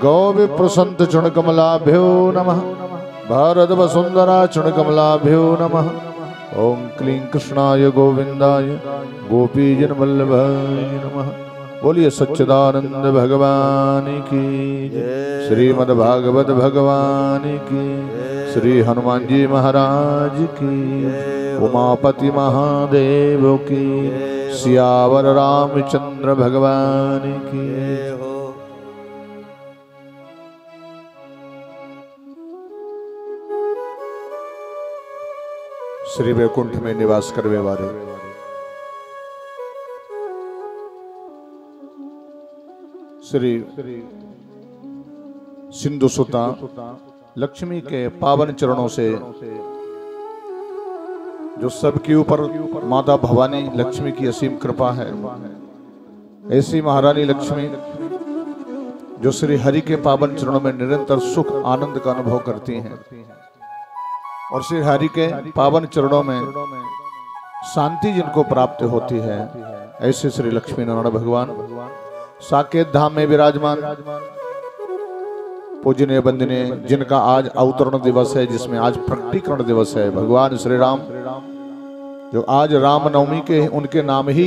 गौ विप्रसंत चुणकमलाभ्यो नमः। भारत वसुंधरा चुणकमलाभ्यो नमः। ओम क्लीं कृष्णाय गोविंदाय गोपीजन वल्लभाय नमः। बोलिए सच्चिदानंद भगवान की जय। श्रीमद् भागवत भगवान की, श्री हनुमान जी महाराज की, उमापति महादेव की, सियावर रामचंद्र भगवान की। श्री वैकुंठ में निवास करने वाले श्री सिंधु सुता लक्ष्मी के पावन चरणों से जो सबके ऊपर माता भवानी लक्ष्मी की असीम कृपा है, ऐसी महारानी लक्ष्मी जो श्री हरि के पावन चरणों में निरंतर सुख आनंद का अनुभव करती हैं और श्री हरि के पावन चरणों में शांति जिनको प्राप्त होती है, ऐसे श्री लक्ष्मी नारायण भगवान साकेत धाम में विराजमान पूजनीय वंदनीय, जिनका आज अवतरण दिवस है, जिसमें आज प्रकटीकरण दिवस है। भगवान श्री राम जो आज रामनवमी के उनके नाम ही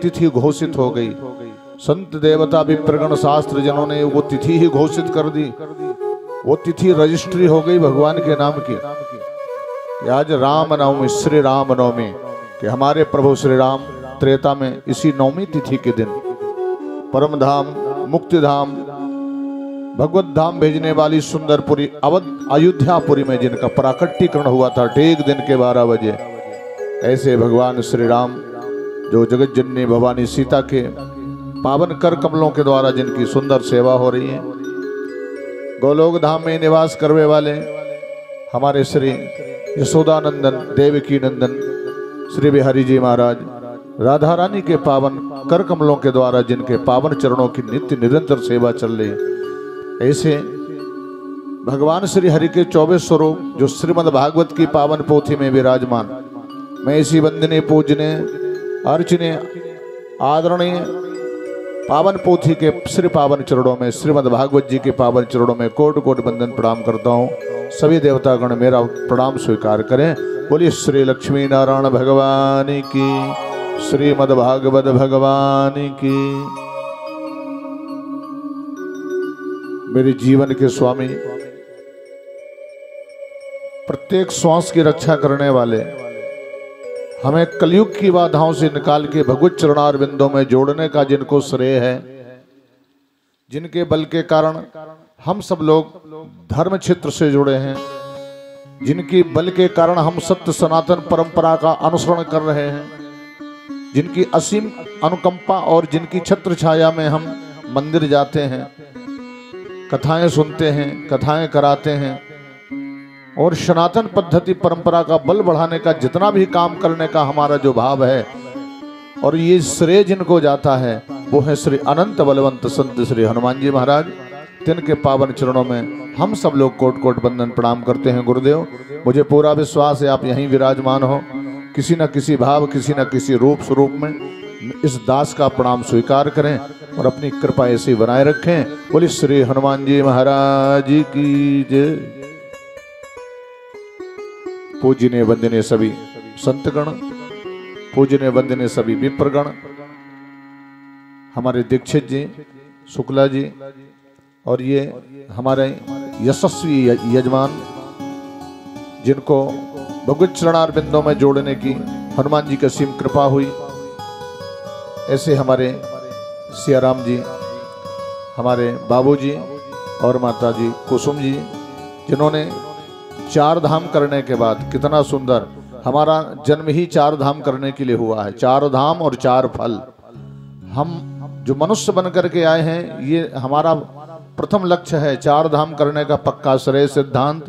तिथि घोषित हो गई। संत देवता विप्रगण शास्त्र जनों ने वो तिथि ही घोषित कर दी, वो तिथि रजिस्ट्री हो गई भगवान के नाम की। आज रामनवमी, श्री रामनवमी कि हमारे प्रभु श्री राम त्रेता में इसी नवमी तिथि के दिन परम धाम, मुक्ति धाम, भगवत धाम भेजने वाली सुंदरपुरी अवध अयोध्यापुरी में जिनका प्राकट्यकरण हुआ था ठीक दिन के 12 बजे, ऐसे भगवान श्री राम जो जगत जननी भवानी सीता के पावन कर कमलों के द्वारा जिनकी सुंदर सेवा हो रही है, गोलोक धाम में निवास करने वाले हमारे श्री यशोदानंदन देवकी नंदन श्री बिहारी जी महाराज, राधा रानी के पावन कर कमलों के द्वारा जिनके पावन चरणों की नित्य निरंतर सेवा चल रही है, ऐसे भगवान श्री हरि के 24 स्वरूप जो श्रीमद् भागवत की पावन पोथी में विराजमान, मैं इसी वंदनीय पूजने अर्चने आदरणीय पावन पोथी के श्री पावन चरणों में, श्रीमद् भागवत जी के पावन चरणों में कोटि कोटि वंदन प्रणाम करता हूँ। सभी देवतागण मेरा प्रणाम स्वीकार करें। बोलिए श्री लक्ष्मी नारायण भगवान की, श्रीमद् भागवत भगवान की। मेरे जीवन के स्वामी, प्रत्येक श्वास की रक्षा करने वाले, हमें कलयुग की बाधाओं से निकाल के भगवत चरणार बिंदों में जोड़ने का जिनको श्रेय है, जिनके बल के कारण हम सब लोग धर्म क्षेत्र से जुड़े हैं, जिनकी बल के कारण हम सत्य सनातन परंपरा का अनुसरण कर रहे हैं, जिनकी असीम अनुकंपा और जिनकी छत्र छाया में हम मंदिर जाते हैं, कथाएं सुनते हैं, कथाएं कराते हैं और सनातन पद्धति परंपरा का बल बढ़ाने का जितना भी काम करने का हमारा जो भाव है, और ये श्रेय जिनको जाता है वो है श्री अनंत बलवंत संत श्री हनुमान जी महाराज। तिनके पावन चरणों में हम सब लोग कोट कोट वंदन प्रणाम करते हैं। गुरुदेव, मुझे पूरा विश्वास है आप यहीं विराजमान हो, किसी न किसी भाव, किसी न किसी रूप स्वरूप में इस दास का प्रणाम स्वीकार करें और अपनी कृपा ऐसी बनाए रखें। बोलिए श्री हनुमान जी महाराज की जय। पूजनीय वंदनीय सभी संतगण, पूजनीय वंदनीय सभी विप्रगण, हमारे दीक्षित जी, शुक्ला जी और ये हमारे यशस्वी यजमान जिनको भगवत चरणार बिंदों में जोड़ने की हनुमान जी की असीम कृपा हुई, ऐसे हमारे सियाराम जी, हमारे बाबूजी और माता जी कुसुम जी, जिन्होंने 4 धाम करने के बाद, कितना सुंदर, हमारा जन्म ही 4 धाम करने के लिए हुआ है, 4 धाम और 4 फल। हम जो मनुष्य बन करके आए हैं, ये हमारा प्रथम लक्ष्य है, 4 धाम करने का पक्का श्रेय सिद्धांत,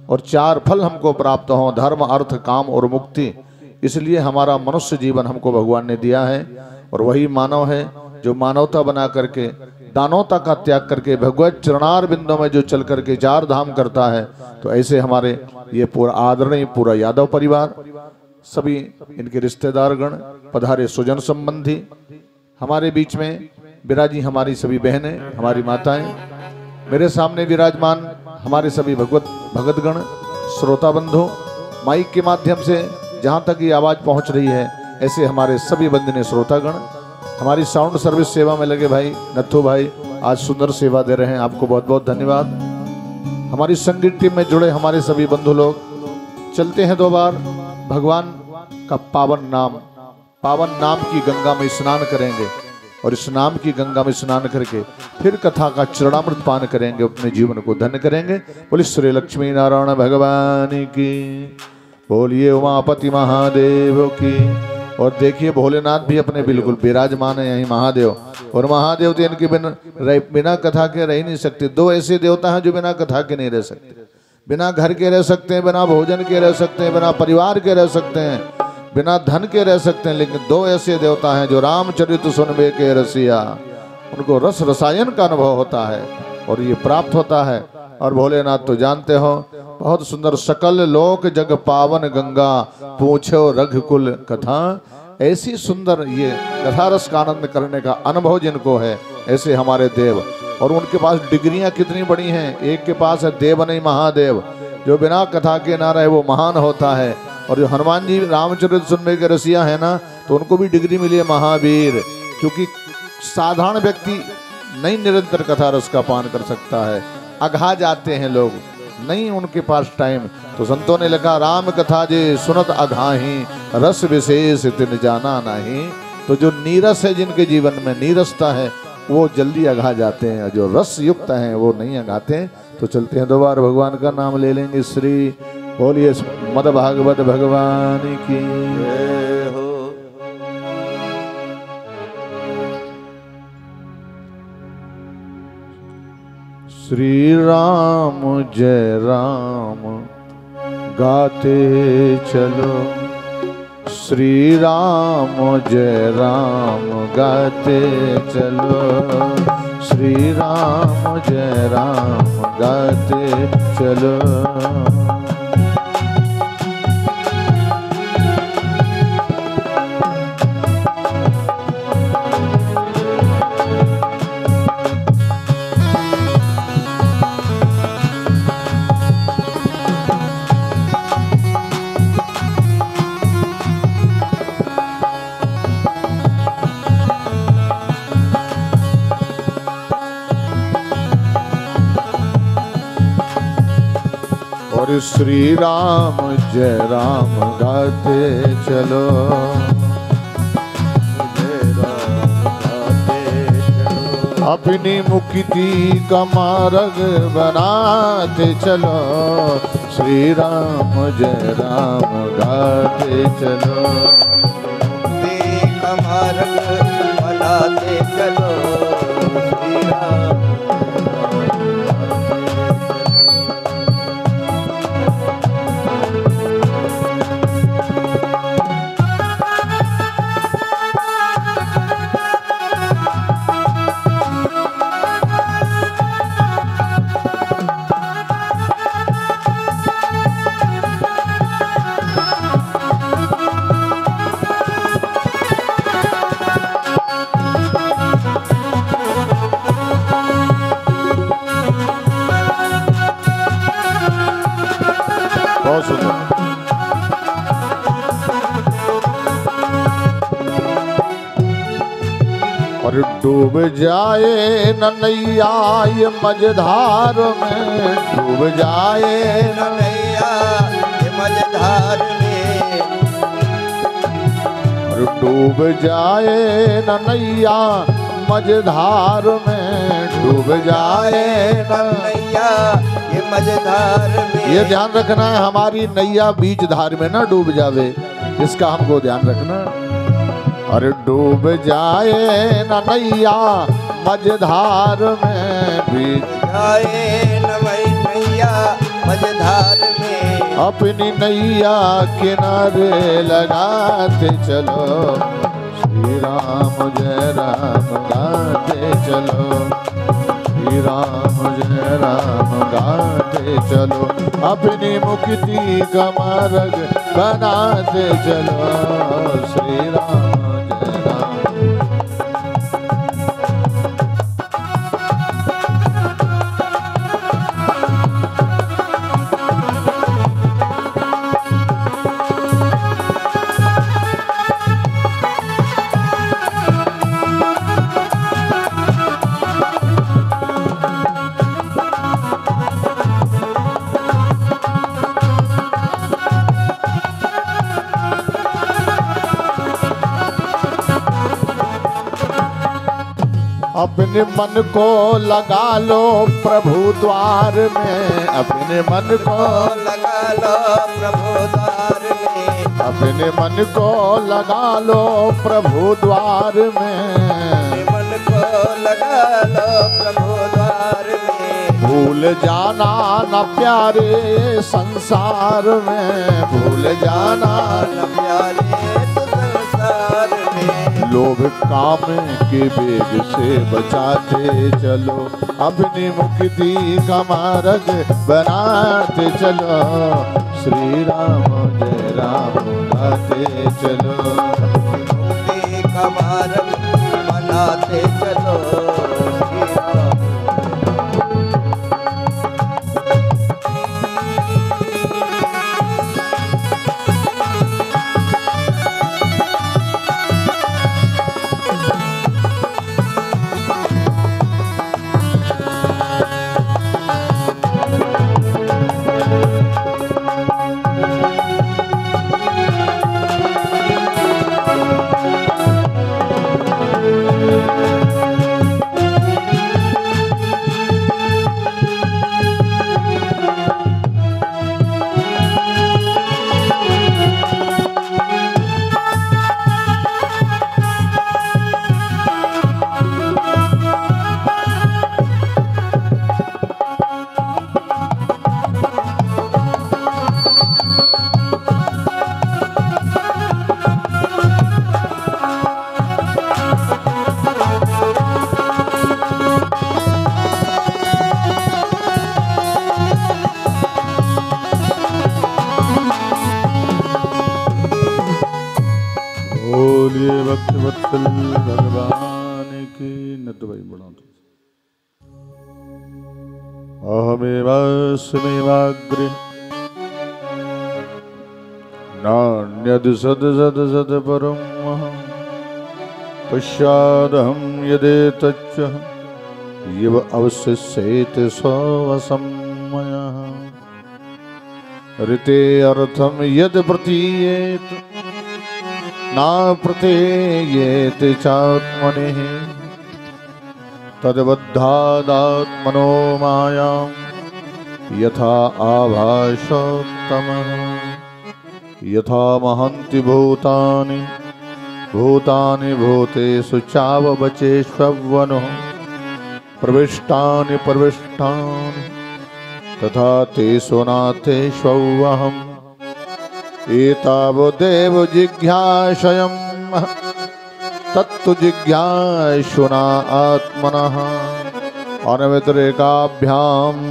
और 4 फल हमको प्राप्त हों, धर्म अर्थ काम और मुक्ति। इसलिए हमारा मनुष्य जीवन हमको भगवान ने दिया है और वही मानव है जो मानवता बना करके, दानवता का त्याग करके भगवत चरणार बिंदों में जो चल करके 4 धाम करता है। तो ऐसे हमारे ये पूरा आदरणीय पूरा यादव परिवार, सभी इनके रिश्तेदार गण, पधारे सुजन संबंधी, हमारे बीच में विराजी हमारी सभी बहनें, हमारी माताएं, मेरे सामने विराजमान हमारे सभी भगतगण, श्रोता बंधु, माइक के माध्यम से जहाँ तक ये आवाज़ पहुँच रही है, ऐसे हमारे सभी वंदनीय श्रोतागण, हमारी साउंड सर्विस सेवा में लगे भाई नथु भाई आज सुंदर सेवा दे रहे हैं, आपको बहुत बहुत धन्यवाद। हमारी संगीत टीम में जुड़े हमारे सभी बंधु लोग, चलते हैं 2 बार भगवान का पावन नाम की गंगा में स्नान करेंगे और इस नाम की गंगा में स्नान करके फिर कथा का चरणामृत पान करेंगे, अपने जीवन को धन्य करेंगे। बोलिए श्री लक्ष्मी नारायण भगवान की, बोलिए उमापति महादेव की। और देखिए भोलेनाथ भी अपने बिल्कुल विराजमान है यहीं महादेव, और महादेव तो इनके बिना कथा के रह ही नहीं सकते। 2 ऐसे देवता हैं जो बिना कथा के नहीं रह सकते, बिना घर के रह सकते हैं, बिना भोजन के रह सकते हैं, बिना परिवार के रह सकते हैं, बिना धन के रह सकते हैं, लेकिन 2 ऐसे देवता हैं जो रामचरित सुनबे के रसिया, उनको रस रसायन का अनुभव होता है और ये प्राप्त होता है। और भोलेनाथ तो जानते हो, बहुत सुंदर सकल लोक जग पावन गंगा पूछो रघुकुल कथा, ऐसी सुंदर ये कथा रस का आनंद करने का अनुभव जिनको है, ऐसे हमारे देव। और उनके पास डिग्रियां कितनी बड़ी हैं, एक के पास है देव नहीं महादेव, जो बिना कथा के ना रहे वो महान होता है। और जो हनुमान जी रामचरित सुनने के रसिया है ना, तो उनको भी डिग्री मिली है महावीर, क्योंकि साधारण व्यक्ति नहीं निरंतर कथा रस का पान कर सकता है, अघा जाते हैं लोग, नहीं उनके पास टाइम। तो संतों ने लिखा राम कथा जे सुनत अघाही, रस विशेष तिन जाना नहीं। तो जो नीरस है, जिनके जीवन में नीरसता है, वो जल्दी अघा जाते हैं, जो रस युक्त हैं वो नहीं अघाते हैं। तो चलते हैं 2 बार भगवान का नाम ले लेंगे। श्री बोलिए मद भागवत भगवान की जय हो। श्री राम जय राम गाते चलो, श्री राम जय राम गाते चलो, श्री राम जय राम गाते चलो। और श्री राम जय राम गाते चलो, जय राम गाते चलो, अपनी मुक्ति का मार्ग बनाते चलो, श्री राम जय राम गाते चलो, मुक्ति का मार्ग बनाते चलो, श्री राम। और डूब जाए न नैया ये मझधार में, डूब जाए न नैया ये मझधार में, और डूब जाए न नैया मझधार में, डूब जाए न नैया ये मझधार में। ये ध्यान रखना है हमारी नैया बीच धार में ना डूब जावे, इसका हमको ध्यान रखना। और डूब जाए न नैया मझधार में, बीच जाए न नैया मझधार में, अपनी नैया किनारे लगाते चलो, श्री राम जय राम गाते चलो, श्री राम जय राम गाते चलो, अपनी मुक्ति का मार्ग बनाते चलो, श्री राम। अपने मन को लगा लो प्रभु द्वार में, अपने मन को लगा लो प्रभु द्वार में, अपने मन को लगा लो प्रभु द्वार में, मन को लगा लो प्रभु द्वार में। भूल जाना न प्यारे संसार में, भूल जाना न प्यारे संसार में, लोभ काम के वेग से बचाते चलो, अपनी मुक्ति का मार्ग बनाते चलो, श्री राम जय राम गाते चलो, मुक्ति का मार्ग बनाते चलो, श्री राम। बोलिए भक्तवत्सल भगवान की। नद भाई बढ़ा दो। अहमेवास्मेवाग्रे नान्यद् सद सद सद परम पश्चादहं यदेतच्च यव अवशिष्येते स्वसमयः ऋते अर्थम यद प्रतीयेत ना प्रतीयेत चात्मनेः तद्बद्धादात्मनो मायां यथा आभासोत्तमः यथा महन्ति भूतानि भूतानि भूतेषु चावबचेष्वनो प्रविष्टानि प्रविष्टानि तथा तेषु नाथेष्वहम् एतावदेव जिज्ञासयम् तत्तु जिज्ञासुना आत्मनः अनवतिरेकाभ्याम्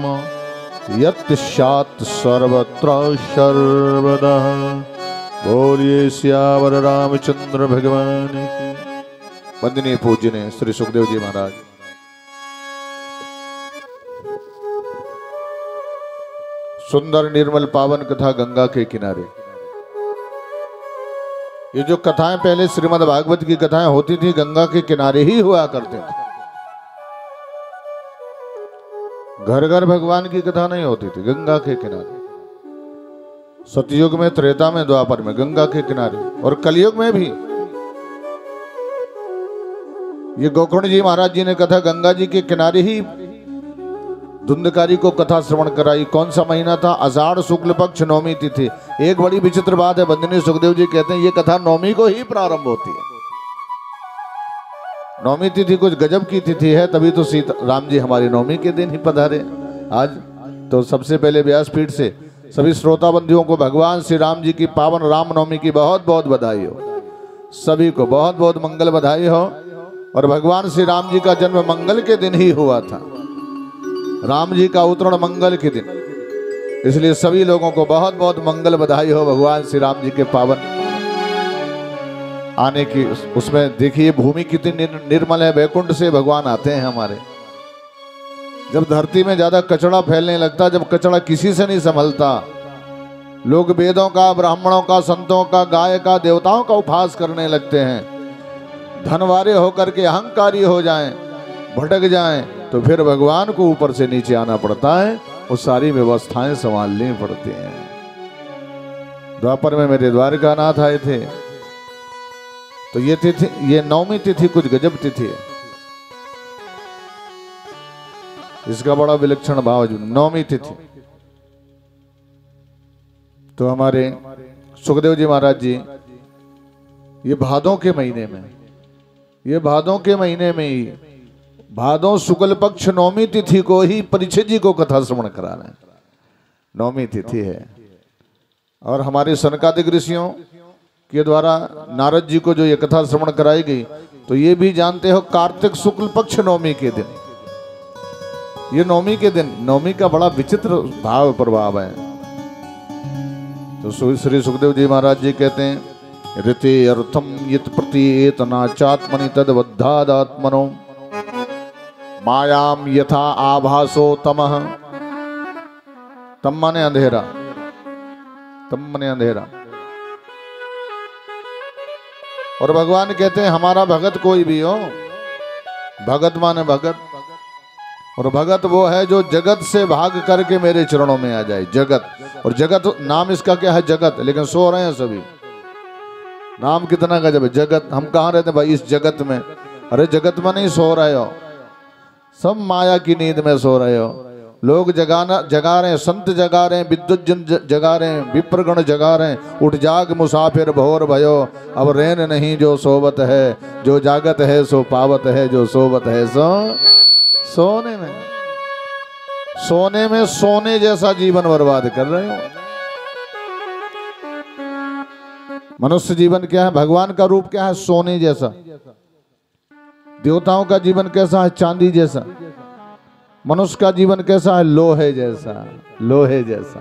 यत् स्यात् सर्वत्र सर्वदा। बोलिए सियावर रामचंद्र भगवान की। वंदनीय पूज्यनीय श्री सुखदेव जी महाराज। सुंदर निर्मल पावन कथा गंगा के किनारे। ये जो कथाएं पहले श्रीमद् भागवत की कथाएं होती थी गंगा के किनारे ही हुआ करते थे। घर घर भगवान की कथा नहीं होती थी, गंगा के किनारे। सतयुग में, त्रेता में, द्वापर में गंगा के किनारे, और कलयुग में भी। ये गोकर्ण जी महाराज जी ने कथा गंगा जी के किनारे ही धुंधकारी को कथा श्रवण कराई। कौन सा महीना था? आषाढ़ शुक्ल पक्ष नौमी तिथि। एक बड़ी विचित्र बात है, वंदनीय सुखदेव जी कहते हैं ये कथा नौमी को ही प्रारंभ होती है। नौमी तिथि कुछ गजब की तिथि है, तभी तो सीता राम जी हमारी नौमी के दिन ही पधारे। आज तो सबसे पहले व्यासपीठ से सभी श्रोता बंधुओं को भगवान श्री राम जी की पावन रामनवमी की बहुत बहुत बधाई हो। सभी को बहुत बहुत मंगल बधाई हो। और भगवान श्री राम जी का जन्म मंगल के दिन ही हुआ था, राम जी का अवतरण मंगल के दिन, इसलिए सभी लोगों को बहुत बहुत मंगल बधाई हो भगवान श्री राम जी के पावन आने की। उसमें देखिए भूमि कितनी निर्मल है, वैकुंठ से भगवान आते हैं हमारे। जब धरती में ज्यादा कचरा फैलने लगता, जब कचरा किसी से नहीं संभलता, लोग वेदों का, ब्राह्मणों का, संतों का, गाय का, देवताओं का उपहास करने लगते हैं, धनवारे होकर के अहंकारी हो जाएं, भटक जाएं, तो फिर भगवान को ऊपर से नीचे आना पड़ता है, वो सारी व्यवस्थाएं संभालनी पड़ती हैं। द्वापर में मेरे द्वारकानाथ आए थे, तो ये तिथि, ये नौमी तिथि कुछ गजब तिथि है। इसका बड़ा विलक्षण भाव है। नौमी तिथि तो हमारे सुखदेव जी महाराज जी ये भादों के महीने में, ये भादों के महीने में ही भादों शुक्ल पक्ष नौमी तिथि को ही परीक्षित जी को कथा श्रवण करा रहे हैं। नौमी तिथि है और हमारे सनकादिक ऋषियों के द्वारा नारद जी को जो ये कथा श्रवण कराई गई, तो ये भी जानते हो कार्तिक शुक्ल पक्ष नौमी के दिन, ये नौमी के दिन, नौमी का बड़ा विचित्र भाव प्रभाव है। तो श्री सुखदेव जी महाराज जी कहते हैं ऋते अर्थम यत प्रतीयेत नाचात्मनि तद्बद्धादात्मनो मायाम यथा आभासो तमः। तम माने अंधेरा, तम माने अंधेरा। और भगवान कहते हैं हमारा भगत कोई भी हो, भगत माने भगत, और भगत वो है जो जगत से भाग करके मेरे चरणों में आ जाए। जगत, और जगत नाम इसका क्या है? जगत, लेकिन सो रहे हैं सभी। नाम कितना गजब है, जगत। हम कहाँ रहते हैं भाई? इस जगत में। अरे जगत में नहीं सो रहे हो, सब माया की नींद में सो रहे हो। लोग जगा रहे हैं, संत जगा रहे हैं, विद्युत जन जगा रहे हैं, विप्रगण जगा रहे हैं। उठ जाग मुसाफिर भोर भयो, अब रैन नहीं जो सोवत है, जो जागत है सो पावत है, जो सोवत है सो सोने में। सोने में सोने जैसा जीवन बर्बाद कर रहे हो। मनुष्य जीवन क्या है? भगवान का रूप क्या है? सोने जैसा। देवताओं का जीवन कैसा है? चांदी जैसा। मनुष्य का जीवन कैसा है? लोहे जैसा, लोहे जैसा।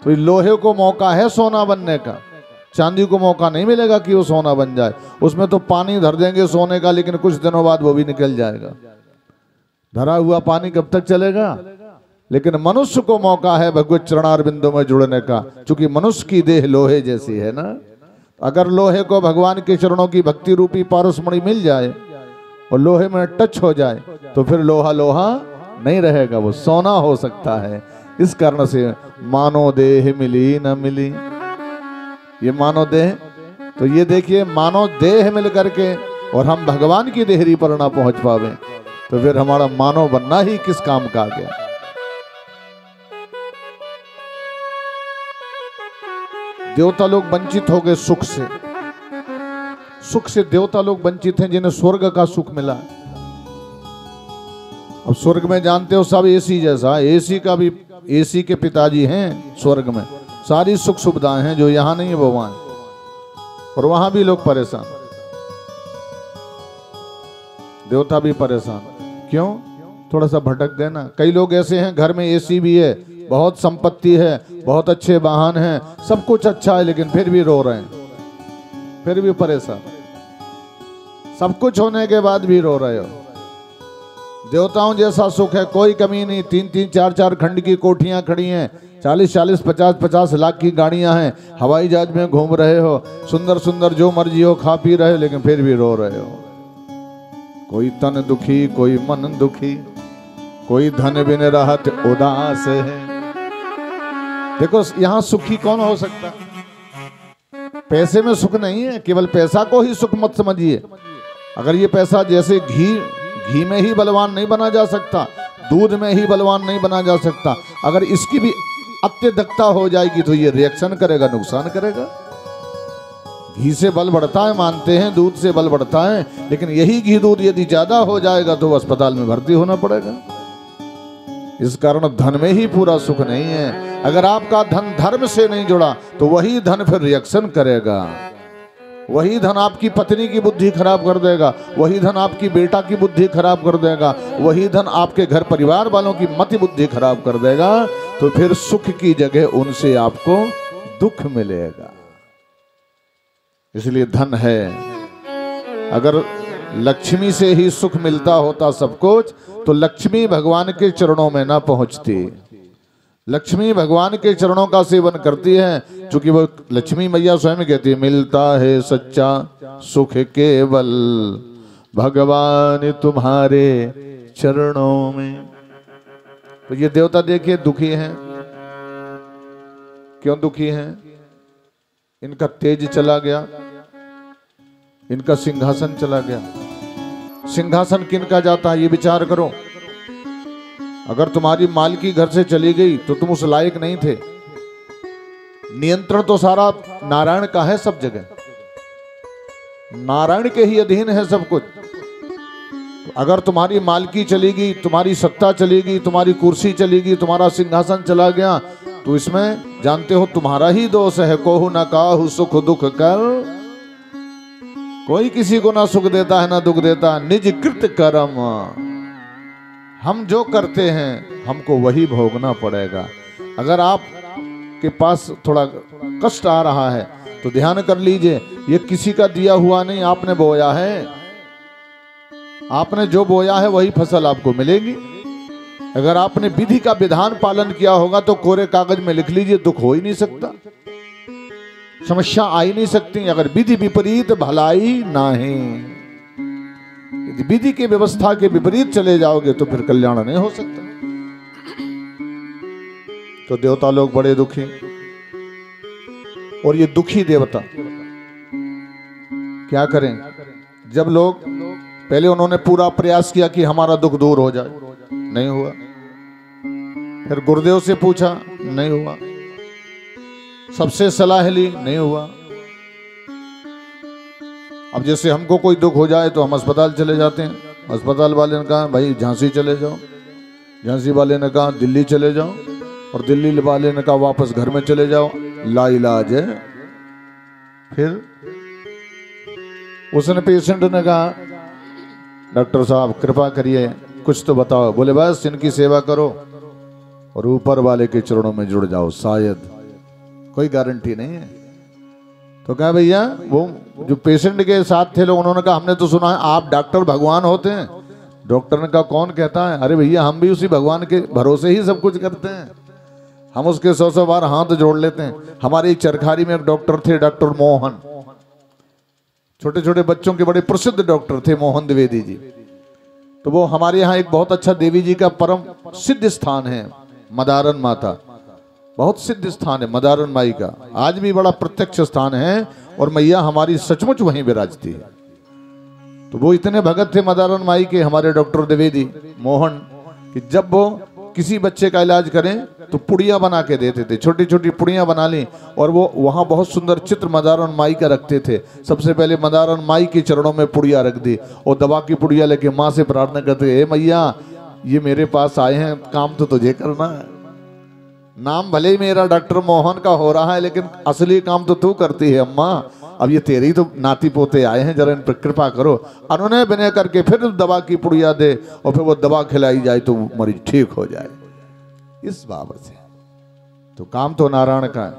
तो लोहे को मौका है सोना बनने का, चांदी को मौका नहीं मिलेगा कि वो सोना बन जाए। उसमें तो पानी धर देंगे सोने का, लेकिन कुछ दिनों बाद वो भी निकल जाएगा। धरा हुआ पानी कब तक चलेगा? लेकिन मनुष्य को मौका है भगवत चरणारविंदों में जुड़ने का, क्योंकि मनुष्य की देह लोहे जैसी है ना। अगर लोहे को भगवान के चरणों की भक्ति रूपी पारसमणि मिल जाए और लोहे में टच हो जाए, तो फिर लोहा लोहा नहीं रहेगा, वो सोना हो सकता है। इस कारण से मानो देह मिली न मिली, ये मानो देह। तो ये देखिए, मानो देह मिल करके और हम भगवान की देहरी पर ना पहुंच पावे, तो फिर हमारा मानव बनना ही किस काम का गया। देवता लोग वंचित हो गए सुख से, सुख से देवता लोग वंचित हैं जिन्हें स्वर्ग का सुख मिला। अब स्वर्ग में जानते हो सब एसी जैसा, एसी का भी, एसी के पिताजी हैं स्वर्ग में, सारी सुख सुविधाएं हैं जो यहां नहीं है वो वहां, और वहां भी लोग परेशान, देवता भी परेशान। क्यों? थोड़ा सा भटक देना। कई लोग ऐसे हैं घर में एसी भी है, बहुत संपत्ति है, बहुत अच्छे वाहन हैं, सब कुछ अच्छा है, लेकिन फिर भी रो रहे हैं, फिर भी परेशान। सब कुछ होने के बाद भी रो रहे हो। देवताओं जैसा सुख है, कोई कमी नहीं। 3-3, 4-4 खंड की कोठियां खड़ी हैं, 40-40, 50-50 लाख की गाड़ियां हैं, हवाई जहाज में घूम रहे हो, सुंदर सुंदर जो मर्जी हो खा पी रहे हो, लेकिन फिर भी रो रहे हो। कोई तन दुखी, कोई मन दुखी, कोई धन बिन रहत उदास है। देखो यहाँ सुखी कौन हो सकता? पैसे में सुख नहीं है, केवल पैसा को ही सुख मत समझिए। अगर ये पैसा जैसे घी में ही बलवान नहीं बना जा सकता, दूध में ही बलवान नहीं बना जा सकता, अगर इसकी भी अत्यधिकता हो जाएगी तो ये रिएक्शन करेगा, नुकसान करेगा। घी से बल बढ़ता है मानते हैं, दूध से बल बढ़ता है, लेकिन यही घी दूध यदि ज्यादा हो जाएगा तो अस्पताल में भर्ती होना पड़ेगा। इस कारण धन में ही पूरा सुख नहीं है। अगर आपका धन धर्म से नहीं जुड़ा तो वही धन फिर रिएक्शन करेगा, वही धन आपकी पत्नी की बुद्धि खराब कर देगा, वही धन आपकी बेटा की बुद्धि खराब कर देगा, वही धन आपके घर परिवार वालों की मति बुद्धि खराब कर देगा। तो फिर सुख की जगह उनसे आपको दुख मिलेगा। इसलिए धन है, अगर लक्ष्मी से ही सुख मिलता होता सब कुछ, तो लक्ष्मी भगवान के चरणों में ना पहुंचती। लक्ष्मी भगवान के चरणों का सेवन करती है, क्योंकि वो लक्ष्मी मैया स्वयं कहती है, मिलता है सच्चा सुख केवल भगवान तुम्हारे चरणों में। तो ये देवता देखिए दुखी हैं। क्यों दुखी हैं? इनका तेज चला गया, इनका सिंहासन चला गया। सिंहासन किनका जाता है ये विचार करो। अगर तुम्हारी मालकी घर से चली गई तो तुम उस लायक नहीं थे। नियंत्रण तो सारा नारायण का है, सब जगह नारायण के ही अधीन है सब कुछ। अगर तुम्हारी मालकी चली गई, तुम्हारी सत्ता चली गई, तुम्हारी कुर्सी चली गई, तुम्हारा सिंहासन चला गया, तो इसमें जानते हो तुम्हारा ही दोष है। कोहु न काहु सुख दुख कर, कोई किसी को ना सुख देता है ना दुख देता। निज कृत कर्म, हम जो करते हैं हमको वही भोगना पड़ेगा। अगर आप के पास थोड़ा कष्ट आ रहा है तो ध्यान कर लीजिए, ये किसी का दिया हुआ नहीं, आपने बोया है। आपने जो बोया है वही फसल आपको मिलेगी। अगर आपने विधि का विधान पालन किया होगा तो कोरे कागज में लिख लीजिए, दुख हो ही नहीं सकता, समस्या आ ही नहीं सकती। अगर विधि विपरीत भलाई नाही, यदि विधि की व्यवस्था के विपरीत चले जाओगे तो फिर कल्याण नहीं हो सकता। तो देवता लोग बड़े दुखी, और ये दुखी देवता क्या करें। जब लोग पहले उन्होंने पूरा प्रयास किया कि हमारा दुख दूर हो जाए, नहीं हुआ। फिर गुरुदेव से पूछा, नहीं हुआ। सबसे सलाह ली, नहीं हुआ। अब जैसे हमको कोई दुख हो जाए तो हम अस्पताल चले जाते हैं। अस्पताल वाले ने कहा भाई झांसी चले जाओ, झांसी वाले ने कहा दिल्ली चले जाओ, और दिल्ली वाले ने कहा वापस घर में चले जाओ, लाइलाज है। फिर उसने पेशेंट ने कहा डॉक्टर साहब कृपा करिए कुछ तो बताओ। बोले बस इनकी सेवा करो और ऊपर वाले के चरणों में जुड़ जाओ, शायद, कोई गारंटी नहीं है। तो कहा भैया वो जो पेशेंट के साथ थे लोग, उन्होंने कहा हमने तो सुना है आप डॉक्टर भगवान होते हैं। डॉक्टर ने कहा कौन कहता है। अरे भैया हम भी उसी भगवान के भरोसे ही सब कुछ करते हैं, हम उसके 100 बार हाथ जोड़ लेते हैं। हमारे चरखारी में एक डॉक्टर थे, डॉक्टर मोहन, छोटे छोटे बच्चों के बड़े प्रसिद्ध डॉक्टर थे, मोहन द्विवेदी जी। तो वो हमारे यहाँ एक बहुत अच्छा देवी जी का परम सिद्ध स्थान है, मदारन माता, बहुत सिद्ध स्थान है मदारन माई का, आज भी बड़ा प्रत्यक्ष स्थान है, और मैया हमारी सचमुच वहीं विराजती है। तो वो इतने भगत थे मदारन माई के हमारे डॉक्टर द्विवेदी मोहन, कि जब वो किसी बच्चे का इलाज करें तो पुड़िया बना के देते थे, छोटी छोटी पुड़िया बना ली, और वो वहाँ बहुत सुंदर चित्र मदारन माई का रखते थे। सबसे पहले मदारन माई के चरणों में पुड़िया रख दी, और दवा की पुड़िया लेके माँ से प्रार्थना करते, हे मैया ये मेरे पास आए हैं, काम तो तुझे करना है। नाम भले ही मेरा डॉक्टर मोहन का हो रहा है, लेकिन असली काम तो तू करती है अम्मा। अब ये तेरी तो नाती पोते आए हैं, जरा इन पर कृपा करो। उन्होंने विनय करके फिर दवा की पुड़िया दे, और फिर वो दवा खिलाई जाए तो मरीज ठीक हो जाए। इस बाबत से तो काम तो नारायण का है।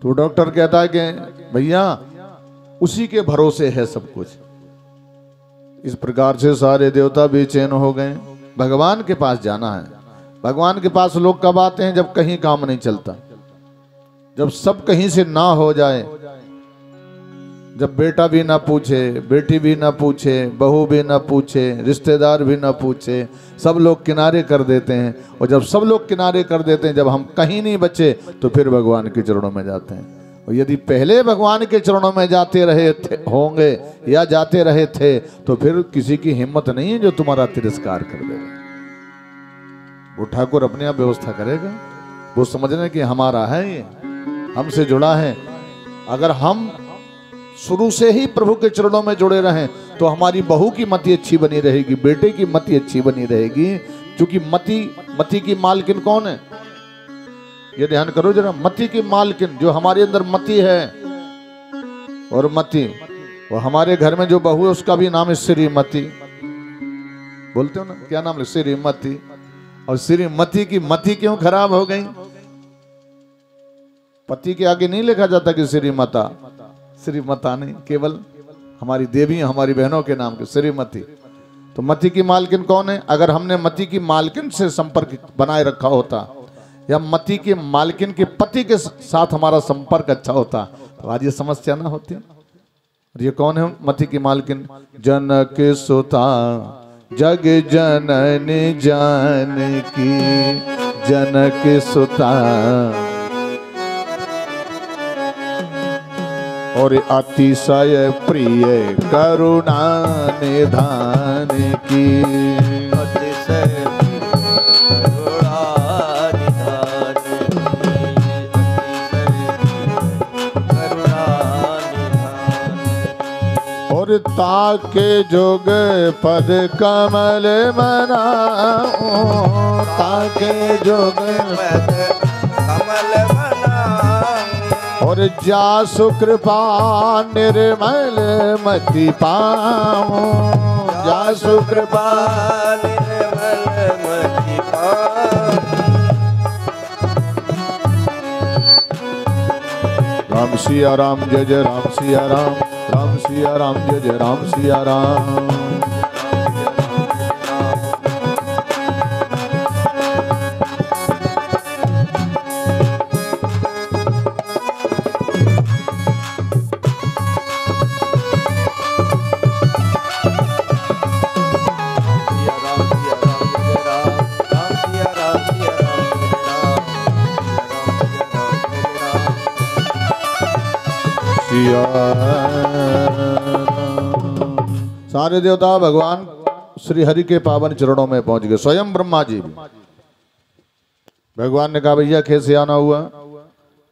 तो डॉक्टर कहता है कि भैया उसी के भरोसे है सब कुछ। इस प्रकार से सारे देवता बेचैन हो गए। भगवान के पास जाना है। भगवान के पास लोग कब आते हैं? जब कहीं काम नहीं चलता, जब सब कहीं से ना हो जाए, जब बेटा भी ना पूछे, बेटी भी ना पूछे, बहू भी ना पूछे, रिश्तेदार भी ना पूछे, सब लोग किनारे कर देते हैं। और जब सब लोग किनारे कर देते हैं, जब हम कहीं नहीं बचे, तो फिर भगवान के चरणों में जाते हैं। और यदि पहले भगवान के चरणों में जाते रहे होंगे या जाते रहे थे, तो फिर किसी की हिम्मत नहीं है जो तुम्हारा तिरस्कार कर देगा। वो ठाकुर अपने आप व्यवस्था करेगा। वो समझने कि हमारा है, ये हमसे जुड़ा है। अगर हम शुरू से ही प्रभु के चरणों में जुड़े रहें तो हमारी बहू की मति अच्छी बनी रहेगी, बेटे की मति अच्छी बनी रहेगी। क्योंकि मति की मालकिन कौन है? ये ध्यान करो जरा। मति की मालकिन जो हमारे अंदर मति है, और मति वो हमारे घर में जो बहू है उसका भी नाम है श्रीमती। बोलते हो ना, क्या नाम है? श्रीमती। और श्रीमती की मति क्यों खराब हो गई? पति के आगे नहीं लिखा जाता कि श्रीमाता, श्रीमाता नहीं, केवल हमारी देवी हमारी बहनों के नाम के श्रीमती। तो मति की मालकिन कौन है? अगर हमने मति की मालकिन से संपर्क बनाए रखा होता, या मति के मालकिन के पति के साथ हमारा संपर्क अच्छा होता, तो आज ये समस्या ना होती। और ये कौन है मति की मालकिन? जनक सुता जग जननी जानकी, जनक सुता और अतिशय प्रिय करुणा निधान की, अतिशय और ताके जोग पद कमल बनाऊं, ताके जोग पद कमल बनाऊं, और जासु कृपा निर्मल मति पाऊं, जासु कृपा निर्मल मति पाऊं। राम सिया राम जय जय राम सिया राम, राम सिया राम जय जय राम सिया राम। सारे देवता भगवान श्री हरि के पावन चरणों में पहुंच गए। स्वयं ब्रह्मा जी भी। भगवान ने कहा भैया कैसे आना हुआ?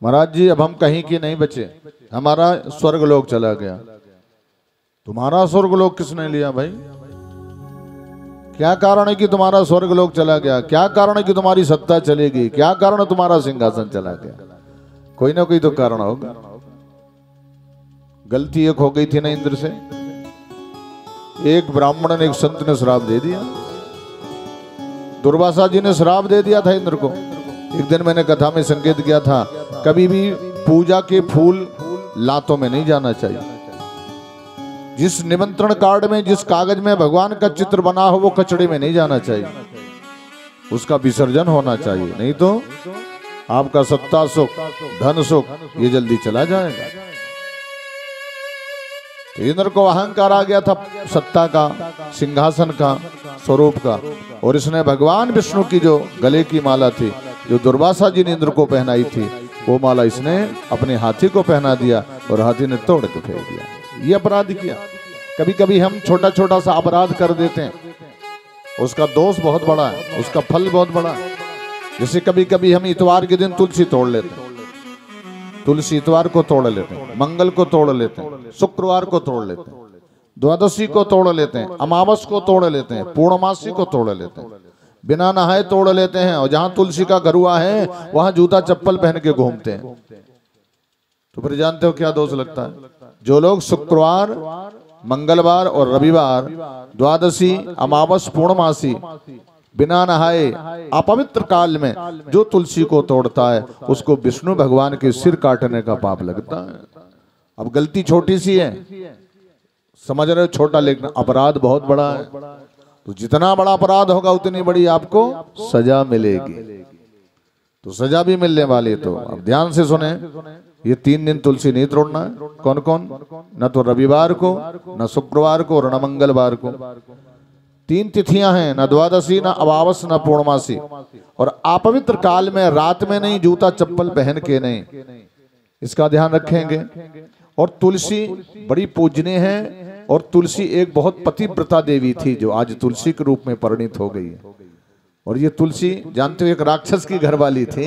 महाराज जी अब हम कहीं की नहीं बचे, हमारा स्वर्गलोक चला गया। तुम्हारा स्वर्गलोक किसने लिया भाई? क्या कारण है कि तुम्हारा स्वर्गलोक चला गया? क्या कारण है कि तुम्हारी सत्ता चलेगी? क्या कारण है तुम्हारा सिंहासन चला गया? कोई ना कोई तो कारण होगा। गलती एक हो गई थी ना इंद्र से। एक ब्राह्मण ने एक संत ने श्राप दे दिया। दुर्वासा जी ने श्राप दे दिया था इंद्र को। एक दिन मैंने कथा में संकेत किया था, कभी भी पूजा के फूल लातों में नहीं जाना चाहिए। जिस निमंत्रण कार्ड में जिस कागज में भगवान का चित्र बना हो वो कचड़े में नहीं जाना चाहिए, उसका विसर्जन होना चाहिए, नहीं तो आपका सत्ता सुख धन सुख ये जल्दी चला जाएगा। तो इंद्र को अहंकार आ गया था सत्ता का, सिंहासन का, स्वरूप का, और इसने भगवान विष्णु की जो गले की माला थी, जो दुर्वासा जी ने इंद्र को पहनाई थी, वो माला इसने अपने हाथी को पहना दिया और हाथी ने तोड़ के फेंक दिया। ये अपराध किया। कभी कभी हम छोटा छोटा सा अपराध कर देते हैं, उसका दोष बहुत बड़ा है, उसका फल बहुत बड़ा है। जैसे कभी कभी हम इतवार के दिन तुलसी तोड़ लेते हैं, तुलसी इतवार को तोड़ लेते हैं, मंगल को तोड़ लेते हैं, शुक्रवार को तोड़ लेते हैं, द्वादशी को तोड़ लेते हैं, अमावस को तोड़ लेते हैं, पूर्णमासी को तोड़ लेते हैं, बिना नहाए तोड़ लेते हैं, और जहां तुलसी का गरुआ है वहां जूता चप्पल पहन के घूमते हैं। तो फिर जानते हो क्या दोष लगता है? जो लोग शुक्रवार, मंगलवार और रविवार, द्वादशी, अमावस, पूर्णमासी बिना नहाए अपवित्र काल में जो तुलसी को तोड़ता है, उसको विष्णु भगवान के सिर काटने का पाप लगता है। अब गलती छोटी सी है, समझ रहे हो, छोटा, लेकिन अपराध बहुत बड़ा है। तो जितना बड़ा अपराध होगा उतनी बड़ी आपको सजा मिलेगी। तो सजा भी मिलने वाली। तो अब ध्यान से सुने, ये 3 दिन तुलसी नहीं तोड़ना है। कौन कौन? न तो रविवार को, न शुक्रवार को, और न मंगलवार को। 3 तिथियां हैं, न द्वादशी, न अमावस, न पूर्णमासी। और अपवित्र काल में रात में नहीं, जूता चप्पल पहन के नहीं, इसका ध्यान रखेंगे। और तुलसी बड़ी पूजनीय है, और तुलसी एक बहुत पतिव्रता देवी थी जो आज तुलसी के रूप में परिणित हो गई है। और ये तुलसी जानते हो एक राक्षस की घरवाली थी,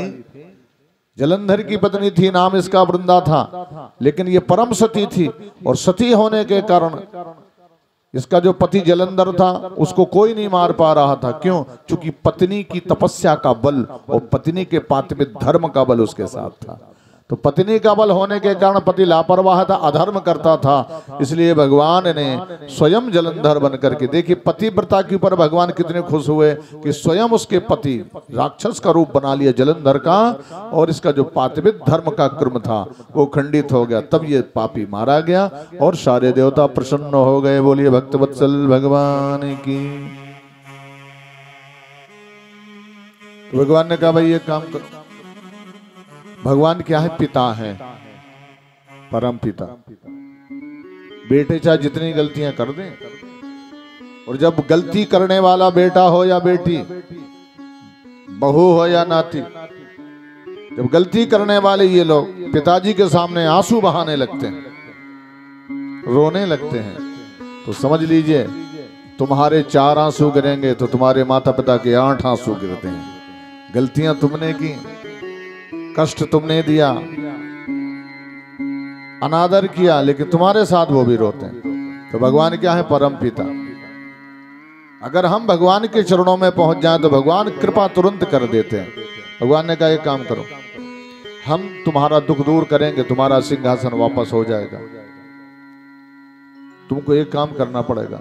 जलंधर की पत्नी थी, नाम इसका वृंदा था, लेकिन ये परम सती थी। और सती होने के कारण इसका जो पति जलंधर था उसको कोई नहीं मार पा रहा था। क्यों? क्योंकि पत्नी की तपस्या का बल और पत्नी के पातिव्रत धर्म का बल उसके साथ था। तो पत्नी का बल होने के कारण पति लापरवाह था, अधर्म करता था। इसलिए भगवान ने स्वयं जलंधर बन करके, देखिए पतिव्रता के ऊपर भगवान कितने खुश हुए कि स्वयं उसके पति राक्षस का रूप बना लिया जलंधर का, और इसका जो पातिव्रत धर्म का क्रम था वो खंडित हो गया। तब ये पापी मारा गया और सारे देवता प्रसन्न हो गए। बोलिए भक्तवत्सल भगवान की। तो भगवान ने कहा भाई ये काम करो। भगवान क्या है? पिता है, परम पिता। बेटे चाहे जितनी गलतियां कर दें, और जब गलती करने वाला बेटा हो या बेटी, बहू हो या नाती, जब गलती करने वाले ये लोग पिताजी के सामने आंसू बहाने लगते हैं, रोने लगते हैं, तो समझ लीजिए तुम्हारे 4 आंसू गिरेंगे तो तुम्हारे माता पिता के 8 आंसू गिरते हैं। गलतियां तुमने की, कष्ट तुमने दिया, अनादर किया, लेकिन तुम्हारे साथ वो भी रोते हैं। तो भगवान क्या है? परम पिता। अगर हम भगवान के चरणों में पहुंच जाएं तो भगवान कृपा तुरंत कर देते हैं। भगवान ने कहा एक काम करो, हम तुम्हारा दुख दूर करेंगे, तुम्हारा सिंहासन वापस हो जाएगा। तुमको एक काम करना पड़ेगा।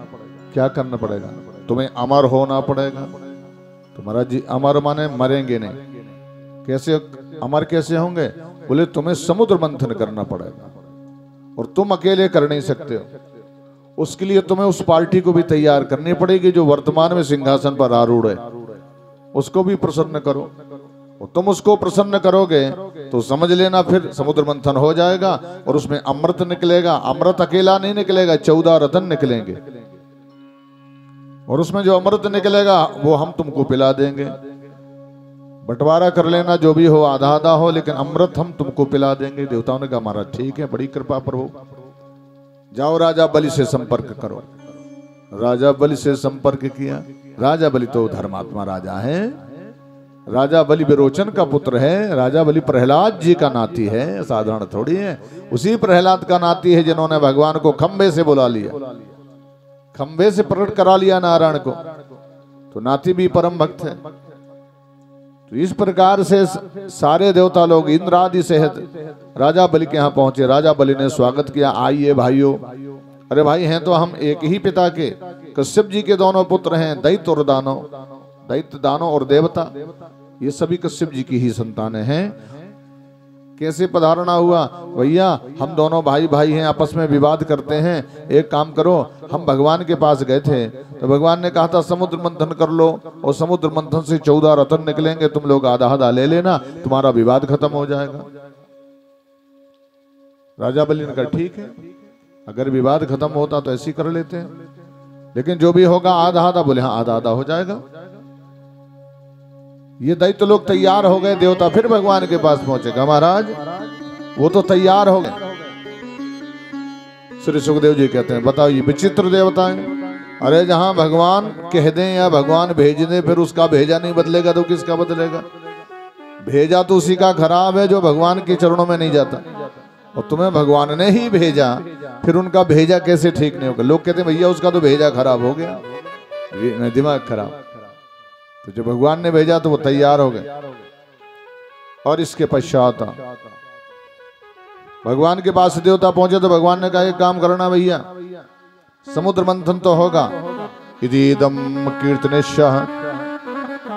क्या करना पड़ेगा? तुम्हें अमर होना पड़ेगा। तुम्हारा जी अमर माने मरेंगे नहीं। कैसे अमर कैसे होंगे? बोले तुम्हें समुद्र मंथन करना पड़ेगा और तुम अकेले कर नहीं सकते हो। उसके लिए तुम्हें उस पार्टी को भी तैयार करनी पड़ेगी जो वर्तमान में सिंहासन पर आरूढ़ है। उसको भी प्रसन्न करो और तुम उसको प्रसन्न करोगे तो समझ लेना फिर समुद्र मंथन हो जाएगा और उसमें अमृत निकलेगा। अमृत अकेला नहीं निकलेगा, 14 रतन निकलेंगे और उसमें जो अमृत निकलेगा वो हम तुमको पिला देंगे। बंटवारा कर लेना, जो भी हो आधा आधा हो, लेकिन अमृत हम तुमको पिला देंगे। देवताओं ने कहा महाराज ठीक है, बड़ी कृपा प्रभु। जाओ राजा बलि से संपर्क करो। राजा बलि से संपर्क किया। राजा बलि तो धर्मात्मा राजा है। राजा बलि विरोचन का पुत्र है। राजा बलि प्रहलाद जी का नाती है, साधारण थोड़ी है। उसी प्रहलाद का नाती है जिन्होंने भगवान को खंबे से बुला लिया, खंबे से प्रकट करा लिया नारायण को। तो नाती भी परम भक्त है। तो इस प्रकार से सारे देवता लोग इंद्र आदि सहित राजा बलि के यहाँ पहुंचे। राजा बलि ने स्वागत किया, आइए भाइयों। अरे भाई हैं तो हम एक ही पिता के, कश्यप जी के दोनों पुत्र हैं, दैत्य और दानव। दैत्य, दानव और देवता ये सभी कश्यप जी की ही संतानें हैं। कैसे पधारना हुआ? भैया हम दोनों भाई भाई हैं, आपस में विवाद करते हैं। एक काम करो, हम भगवान के पास गए थे तो भगवान ने कहा था समुद्र मंथन कर लो और समुद्र मंथन से 14 रतन निकलेंगे, तुम लोग आधा आधा ले लेना, तुम्हारा विवाद खत्म हो जाएगा। राजा बलि ने कहा ठीक है, अगर विवाद खत्म होता तो ऐसे ही कर लेते हैं, लेकिन जो भी होगा आधा आधा। बोले हाँ आधा आधा हो जाएगा। ये दैत्य लोग तैयार हो गए। देवता फिर भगवान के पास पहुंचेगा, महाराज वो तो तैयार हो गए। श्री सुखदेव जी कहते हैं बताओ ये विचित्र देवता है। अरे जहां भगवान कह दें या भगवान भेज दें फिर उसका भेजा नहीं बदलेगा तो किसका बदलेगा? भेजा तो उसी का खराब है जो भगवान के चरणों में नहीं जाता। और तुम्हें भगवान ने ही भेजा, फिर उनका भेजा कैसे ठीक नहीं होगा? लोग कहते हैं भैया उसका तो भेजा खराब हो गया, दिमाग खराब। तो जब भगवान ने भेजा तो वो तैयार हो गए। और इसके पश्चात भगवान के पास देवता पहुंचे तो भगवान ने कहा एक काम करना भैया, समुद्र मंथन तो होगा। इदीदम कीर्तनेश्यः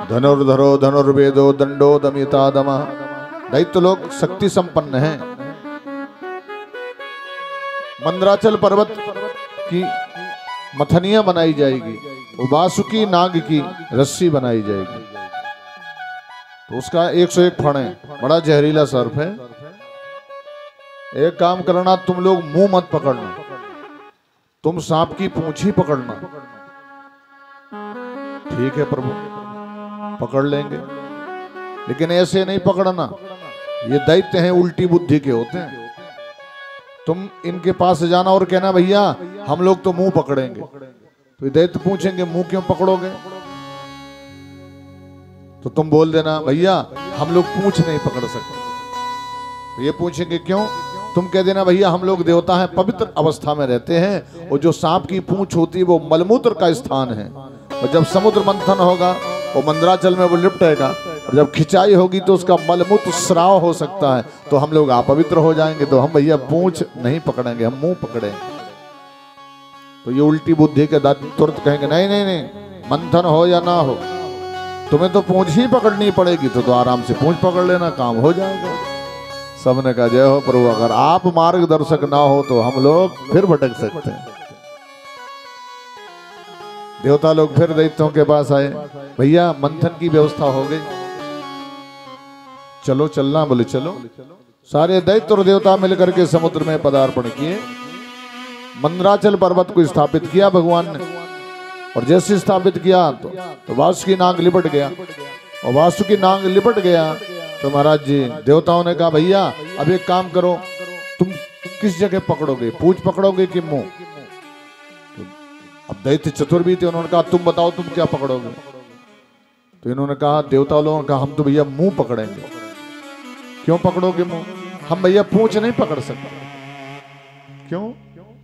धनुर्धरो धनुर्वेदो दंडो दमितादमः। दैत्य लोग शक्ति संपन्न हैं। मंदराचल पर्वत की मथनियां बनाई जाएगी, वासुकी नाग की रस्सी बनाई जाएगी। तो उसका 101 फण है, बड़ा जहरीला सर्प है। एक काम करना, तुम लोग मुंह मत पकड़ना, तुम सांप की पूंछ ही पकड़ना। ठीक है प्रभु, पकड़ लेंगे, लेकिन ऐसे नहीं पकड़ना। ये दैत्य हैं, उल्टी बुद्धि के होते हैं। तुम इनके पास जाना और कहना भैया हम लोग तो मुंह पकड़ेंगे। तो दैत्य पूछेंगे मुंह क्यों पकड़ोगे? तो तुम बोल देना भैया हम लोग पूंछ नहीं पकड़ सकते। तो ये पूछेंगे क्यों? तुम कह देना भैया हम लोग देवता हैं, पवित्र अवस्था में रहते हैं, और जो सांप की पूंछ होती है वो मलमूत्र का स्थान है। और जब समुद्र मंथन होगा वो मंदराचल में वो लिपटेगा, और जब खिंचाई होगी तो उसका मलमूत्र स्राव हो सकता है, तो हम लोग अपवित्र हो जाएंगे। तो हम भैया पूंछ नहीं पकड़ेंगे, हम मुंह पकड़ेंगे। तो ये उल्टी बुद्धि के दादी तुरंत कहेंगे नहीं नहीं नहीं, मंथन हो या ना हो तुम्हें तो पूंछ ही पकड़नी पड़ेगी। तो आराम से पूंछ पकड़ लेना, काम हो जाएगा। सबने कहा जय हो प्रभु, अगर आप मार्गदर्शक ना हो तो हम लोग फिर भटक सकते हैं। देवता लोग फिर दैत्यों के पास आए, भैया मंथन की व्यवस्था हो गई, चलो चलना। बोले चलो। सारे दैत्य और देवता मिलकर के समुद्र में पदार्पण किए। मंदराचल पर्वत को स्थापित किया भगवान ने, और जैसे स्थापित किया तो वासुकी नाग लिपट गया। और वासुकी नाग लिपट गया तो महाराज जी देवताओं ने कहा भैया अब एक काम करो, तुम किस जगह पकड़ोगे, पूंछ पकड़ोगे कि मुंह? तो अब दैत्य चतुर भी थे, उन्होंने कहा तुम बताओ तुम क्या पकड़ोगे? तो इन्होंने कहा, देवता लोगों ने कहा हम तो भैया मुंह पकड़ेंगे। क्यों पकड़ोगे मुंह? हम भैया पूंछ नहीं पकड़ सकते। क्यों?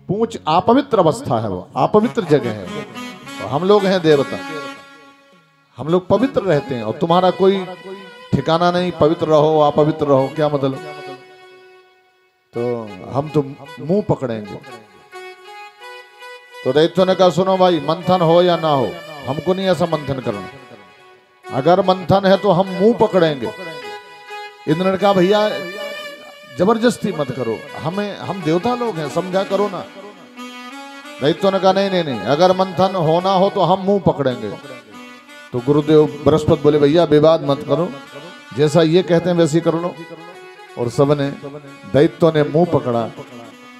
पूंछ अपवित्र अवस्था है, वो अपवित्र जगह है। और हम लोग हैं देवता, हम लोग पवित्र रहते हैं और तुम्हारा कोई ठिकाना नहीं, पवित्र रहो अपवित्र रहो, क्या मतलब? तो हम तो मुंह पकड़ेंगे। तो दैत्यों ने कहा सुनो भाई, मंथन हो या ना हो, हमको नहीं ऐसा मंथन करना, अगर मंथन है तो हम मुंह पकड़ेंगे। इंद्र ने कहा भैया जबरदस्ती मत करो, हम देवता लोग हैं, समझा करो ना। दैत्यों ने कहा नहीं नहीं नहीं, अगर मंथन होना हो तो हम मुंह पकड़ेंगे। तो गुरुदेव बृहस्पति बोले भैया विवाद मत करो, जैसा ये कहते हैं वैसे ही कर लो। और सबने, दैत्यों ने मुंह पकड़ा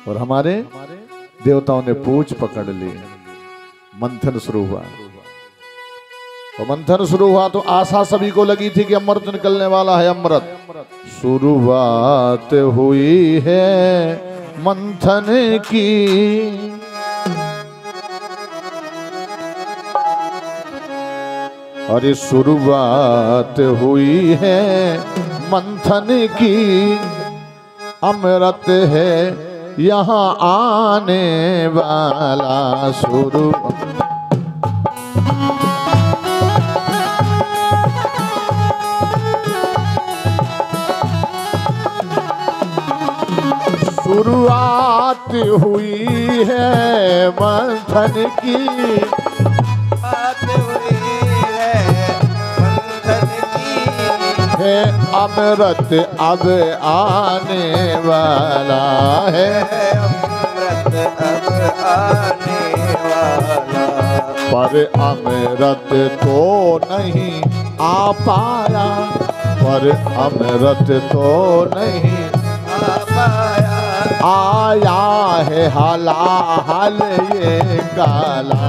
और हमारे देवताओं ने पूंछ पकड़ ली। मंथन शुरू हुआ। तो मंथन शुरू हुआ तो आशा सभी को लगी थी कि अमृत निकलने वाला है, अमृत। शुरुआत हुई है मंथन की, अरे शुरुआत हुई है मंथन की, अमृत है यहाँ आने वाला। शुरुआत हुई है मंथन की, बात हुई है मंथन की, है अमृत अब आने वाला है, अमृत अब आने वाला। पर अमृत तो नहीं आ पाया, पर अमृत तो नहीं आ पाया, आया है हलाहल ये काला।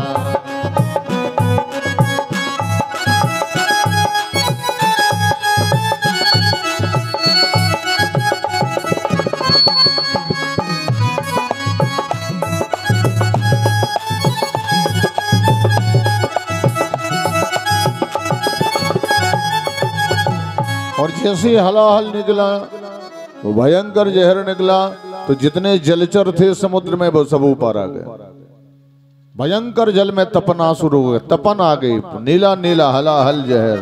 और जैसे ही हलाहल निकला वो भयंकर जहर निकला, तो जितने जलचर थे समुद्र में वो सब ऊपर आ गए। भयंकर जल में तपना शुरू हो गया, तपन आ गई, नीला नीला हलाहल जहर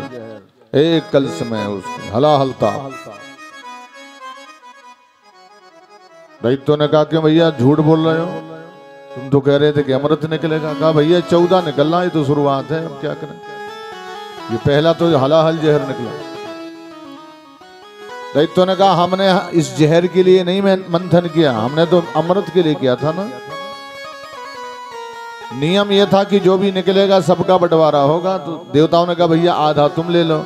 एक कलश में उसमें हलाहल था। दैत्यों ने कहा क्यों भैया झूठ बोल रहे हो, तुम तो कह रहे थे कि अमृत निकलेगा। कहा भैया 14 निकलना ही तो शुरुआत है, अब क्या करें, ये पहला तो हलाहल जहर निकला। दैत्यों ने कहा हमने इस जहर के लिए नहीं मंथन किया, हमने तो अमृत के लिए किया था ना। नियम यह था कि जो भी निकलेगा सबका बंटवारा होगा। तो देवताओं ने कहा भैया आधा तुम ले लो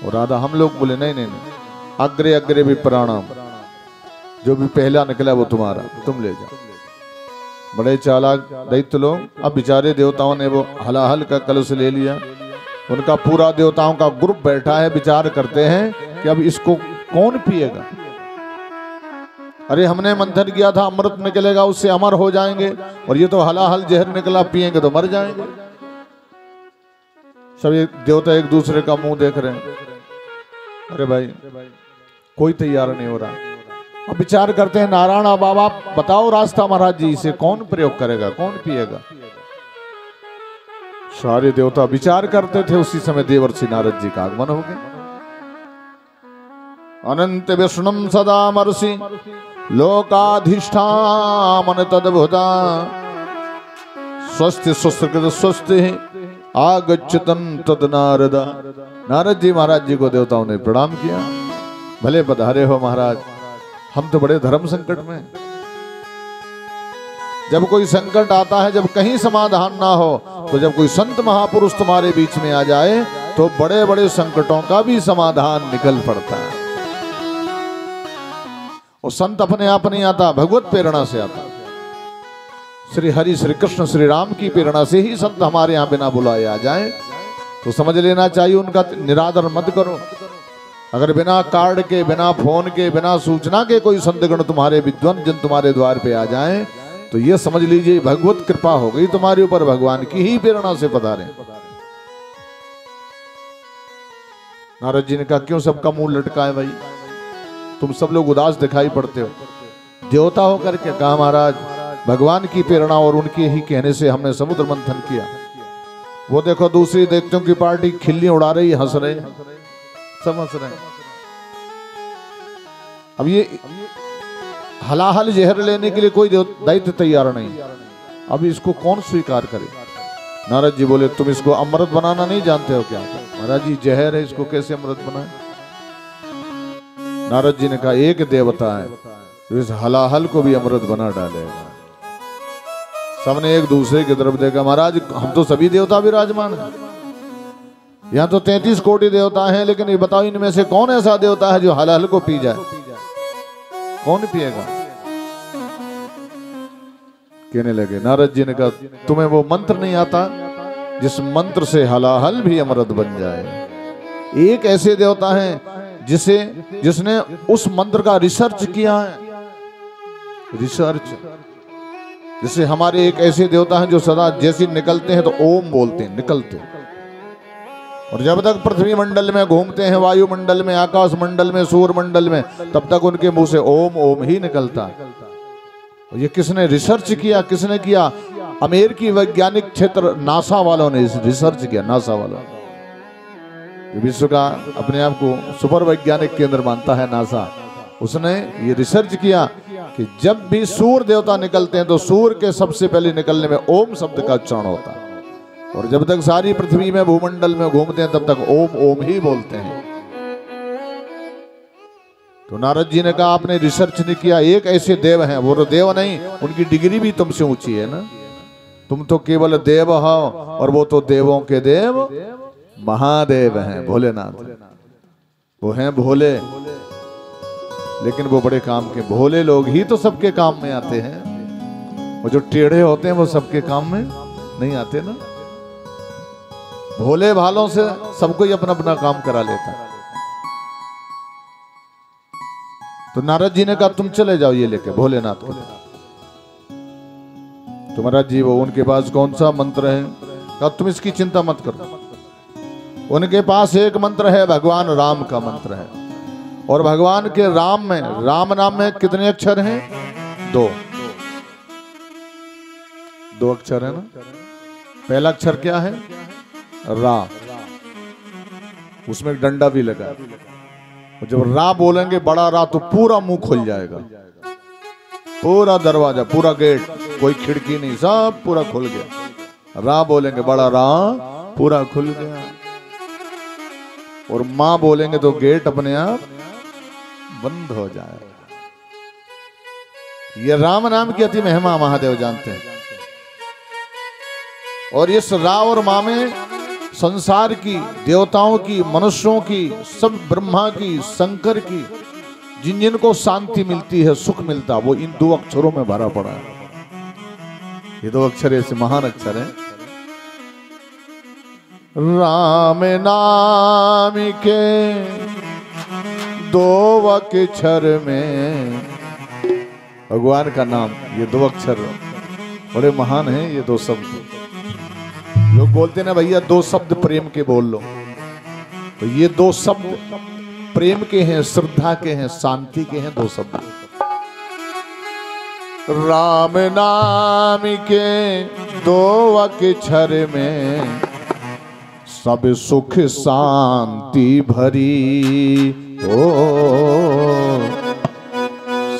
और आधा हम लोग। बोले नहीं नहीं नहीं, अग्रे अग्रे भी प्रणाम, जो भी पहला निकला वो तुम्हारा, तुम ले जाओ। बड़े चालाक दैत्य लोग। अब बेचारे देवताओं ने वो हलाहल का कलश ले लिया, उनका पूरा देवताओं का ग्रुप बैठा है, विचार करते हैं कि अब इसको कौन पिएगा। अरे हमने मंथन किया था अमृत निकलेगा, उससे अमर हो जाएंगे, और ये तो हलाहल जहर निकला, पिएंगे तो मर जाएंगे। सभी देवता एक दूसरे का मुंह देख रहे हैं। अरे भाई कोई तैयार नहीं हो रहा। अब विचार करते हैं नारायण बाबा बताओ रास्ता महाराज जी, इसे कौन प्रयोग करेगा, कौन पिएगा। सारे देवता विचार करते थे, उसी समय देवर्षि नारद जी का आगमन हो गया। अनंत विष्णुम सदा मर्षि लोकाधिष्ठान तद्भुता, स्वस्ति स्वस्ति स्वस्ति आगच्छतन तद नारदा। नारद जी महाराज जी को देवताओं ने प्रणाम किया। भले पधारे हो महाराज, हम तो बड़े धर्म संकट में। जब कोई संकट आता है, जब कहीं समाधान ना हो, तो जब कोई संत महापुरुष तुम्हारे बीच में आ जाए तो बड़े बड़े संकटों का भी समाधान निकल पड़ता है। और संत अपने आप नहीं आता, भगवत प्रेरणा से आता। श्री हरि श्री कृष्ण श्री राम की प्रेरणा से ही संत हमारे यहाँ बिना बुलाए आ जाए, तो समझ लेना चाहिए उनका निरादर मत करो। अगर बिना कार्ड के, बिना फोन के, बिना सूचना के कोई संतगण तुम्हारे विद्वान जन तुम्हारे द्वार पे आ जाए, तो ये समझ लीजिए भगवत कृपा हो गई तुम्हारे ऊपर, भगवान की ही प्रेरणा से पधारे। नारद जी ने कहा क्यों सबका मुंह लटका है भाई, तुम सब लोग उदास दिखाई पड़ते हो। देवता होकर के कहा महाराज भगवान की प्रेरणा और उनके ही कहने से हमने समुद्र मंथन किया। वो देखो दूसरी दैत्यों की पार्टी खिल्ली उड़ा रही, हंस रहे, सब हंस रहे। अब ये हलाहल जहर लेने के लिए कोई दैत्य तैयार नहीं। अब इसको कौन स्वीकार करे? नारद जी बोले तुम इसको अमृत बनाना नहीं जानते हो क्या? महाराज जी जहर है, इसको कैसे अमृत बनाए? नारद जी ने कहा एक देवता है तो इस हलाहल को भी अमृत बना डालेगा। सबने एक दूसरे की तरफ देखा। महाराज हम तो सभी देवता विराजमान हैं, यहाँ तो 33 कोटि देवता हैं, लेकिन ये बताओ इनमें से कौन ऐसा देवता है जो हलाहल को पी जाए? कौन पिएगा? कहने लगे। नारद जी ने कहा तुम्हें वो मंत्र नहीं आता जिस मंत्र से हलाहल भी अमृत बन जाए? एक ऐसे देवता हैं जिसने उस मंत्र का रिसर्च किया है, रिसर्च। जैसे हमारे एक ऐसे देवता हैं जो सदा जैसे निकलते हैं तो ओम बोलते हैं, निकलते हैं। और जब तक पृथ्वी मंडल में घूमते हैं, वायुमंडल में, आकाश मंडल में, सूर्य मंडल में, तब तक उनके मुंह से ओम ओम ही निकलता है। ये किसने रिसर्च किया? किसने किया? अमेरिकी वैज्ञानिक क्षेत्र नासा वालों ने रिसर्च किया। नासा वालों, विश्व का अपने आप को सुपर वैज्ञानिक केंद्र मानता है नासा, उसने ये रिसर्च किया कि जब भी सूर्य देवता निकलते हैं तो सूर्य के सबसे पहले निकलने में ओम शब्द का उच्चारण होता है, और जब तक सारी पृथ्वी में, भूमंडल में घूमते हैं तब तक ओम ओम ही बोलते हैं। तो नारद जी ने कहा आपने रिसर्च नहीं किया। एक ऐसे देव हैं, वो तो देव नहीं, उनकी डिग्री भी तुमसे ऊंची है ना। तुम तो केवल देव हो और वो तो देवों के देव महादेव हैं, भोलेनाथ। वो हैं भोले, लेकिन वो बड़े काम के। भोले लोग ही तो सबके काम में आते हैं, वो जो टेढ़े होते हैं वो सबके काम में नहीं आते ना। भोले भालों से सबको ही अपना अपना काम करा लेता है। तो नारद जी ने कहा तुम चले जाओ ये लेके भोलेनाथ को। तो महाराज जी वो उनके पास कौन सा मंत्र है? कहा तुम इसकी चिंता मत करो, उनके पास एक मंत्र है, भगवान राम का मंत्र है। और भगवान के राम में, राम नाम में कितने अक्षर हैं? 2 अक्षर है ना। पहला अक्षर क्या है? रा, उसमें एक डंडा भी लगा। जब रा बोलेंगे, बड़ा रा, तो पूरा मुंह खुल जाएगा, पूरा दरवाजा, पूरा गेट, कोई खिड़की नहीं, सब पूरा खुल गया। रा बोलेंगे, बड़ा रा, पूरा खुल गया। और मां बोलेंगे तो गेट अपने आप बंद हो जाएगा। ये राम नाम की अति महिमा महादेव जानते हैं। और इस रा और मां में संसार की, देवताओं की, मनुष्यों की, सब ब्रह्मा की, शंकर की, जिन जिनको शांति मिलती है, सुख मिलता, वो इन 2 अक्षरों में भरा पड़ा है। ये 2 अक्षर ऐसे महान अक्षर हैं। राम नाम के 2 अक्षर में, भगवान का नाम, ये 2 अक्षर बड़े महान हैं। ये 2 शब्द लोग बोलते ना भैया 2 शब्द प्रेम के बोल लो, तो ये 2 शब्द प्रेम के हैं, श्रद्धा के हैं, शांति के हैं 2 शब्द। राम नाम के 2 अक्षर में सब सुख शांति भरी, ओ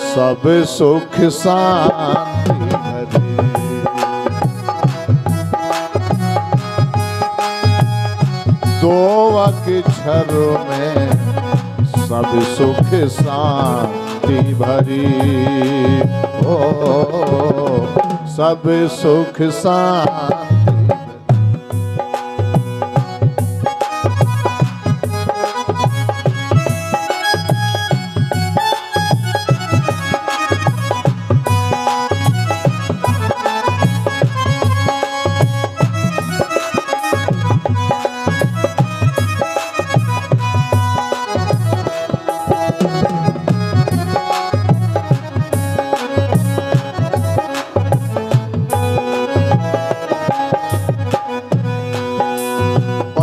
सब सुख शांति भरी। 2 अक्षरों में सब सुख शांति भरी, ओ सब सुख शांति।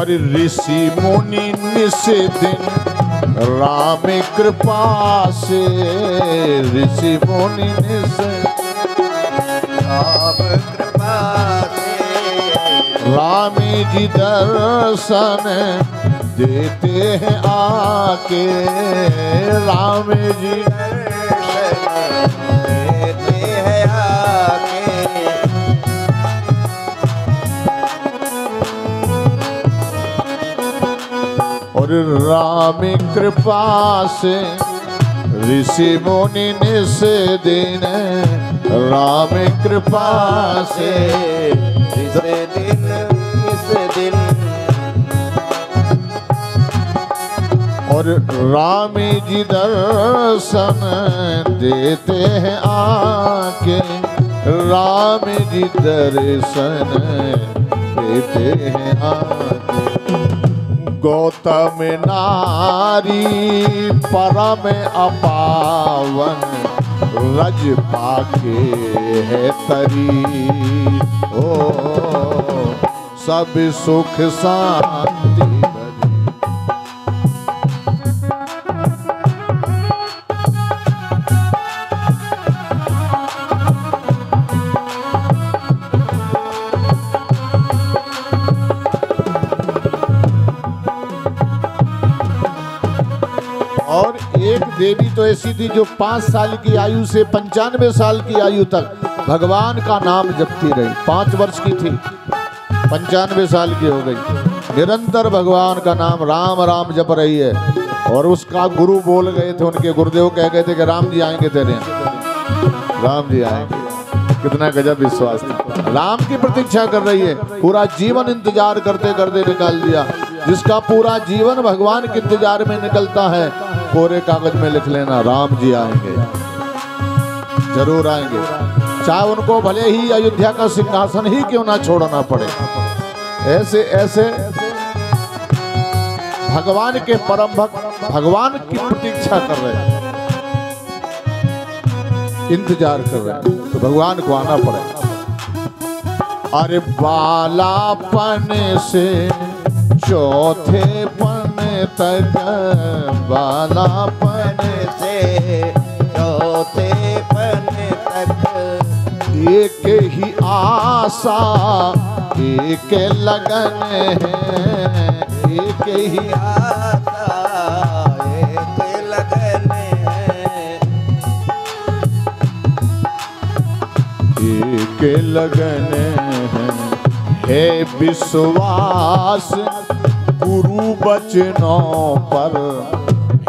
ऋषि मुनि निस दिन राम कृपा से, ऋषि मुनि निस राम कृपा से राम जी दर्शन देते हैं आके, राम जी देते हैं आके। और राम कृपा से ऋषि मुनि निस दिन, राम कृपा से इस दिन और राम जी दर्शन देते हैं आके, राम जी दर्शन देते हैं आके। गौतम नारी परम अपावन, रज पाके है तरी, ओ सब सुख शांति भरी। और एक देवी तो ऐसी थी जो 5 साल की आयु से 95 साल की आयु तक भगवान का नाम जपती रही। 5 वर्ष की थी, 95 साल की हो गई, निरंतर भगवान का नाम राम राम जप रही है। और उसका गुरु बोल गए थे, उनके गुरुदेव कह गए थे कि राम जी आएंगे तेरे यहाँ, राम जी आएंगे। कितना गजब विश्वास था। राम की प्रतीक्षा कर रही है, पूरा जीवन इंतजार करते करते निकाल दिया। जिसका पूरा जीवन भगवान के इंतजार में निकलता है, कोरे कागज में लिख लेना, राम जी आएंगे, जरूर आएंगे, चाहे उनको भले ही अयोध्या का सिंहासन ही क्यों ना छोड़ना पड़े। ऐसे ऐसे भगवान के परम भक्त भगवान की प्रतीक्षा कर रहे हैं, इंतजार कर रहे हैं, तो भगवान को आना पड़ेगा। अरे बालापन से चौथे पन तक, बालापन से चौथे पन तक एक ही आशा एक लगन है, एक ही आशा एक लगन है। एक लगन है विश्वास गुरु बचनों पर,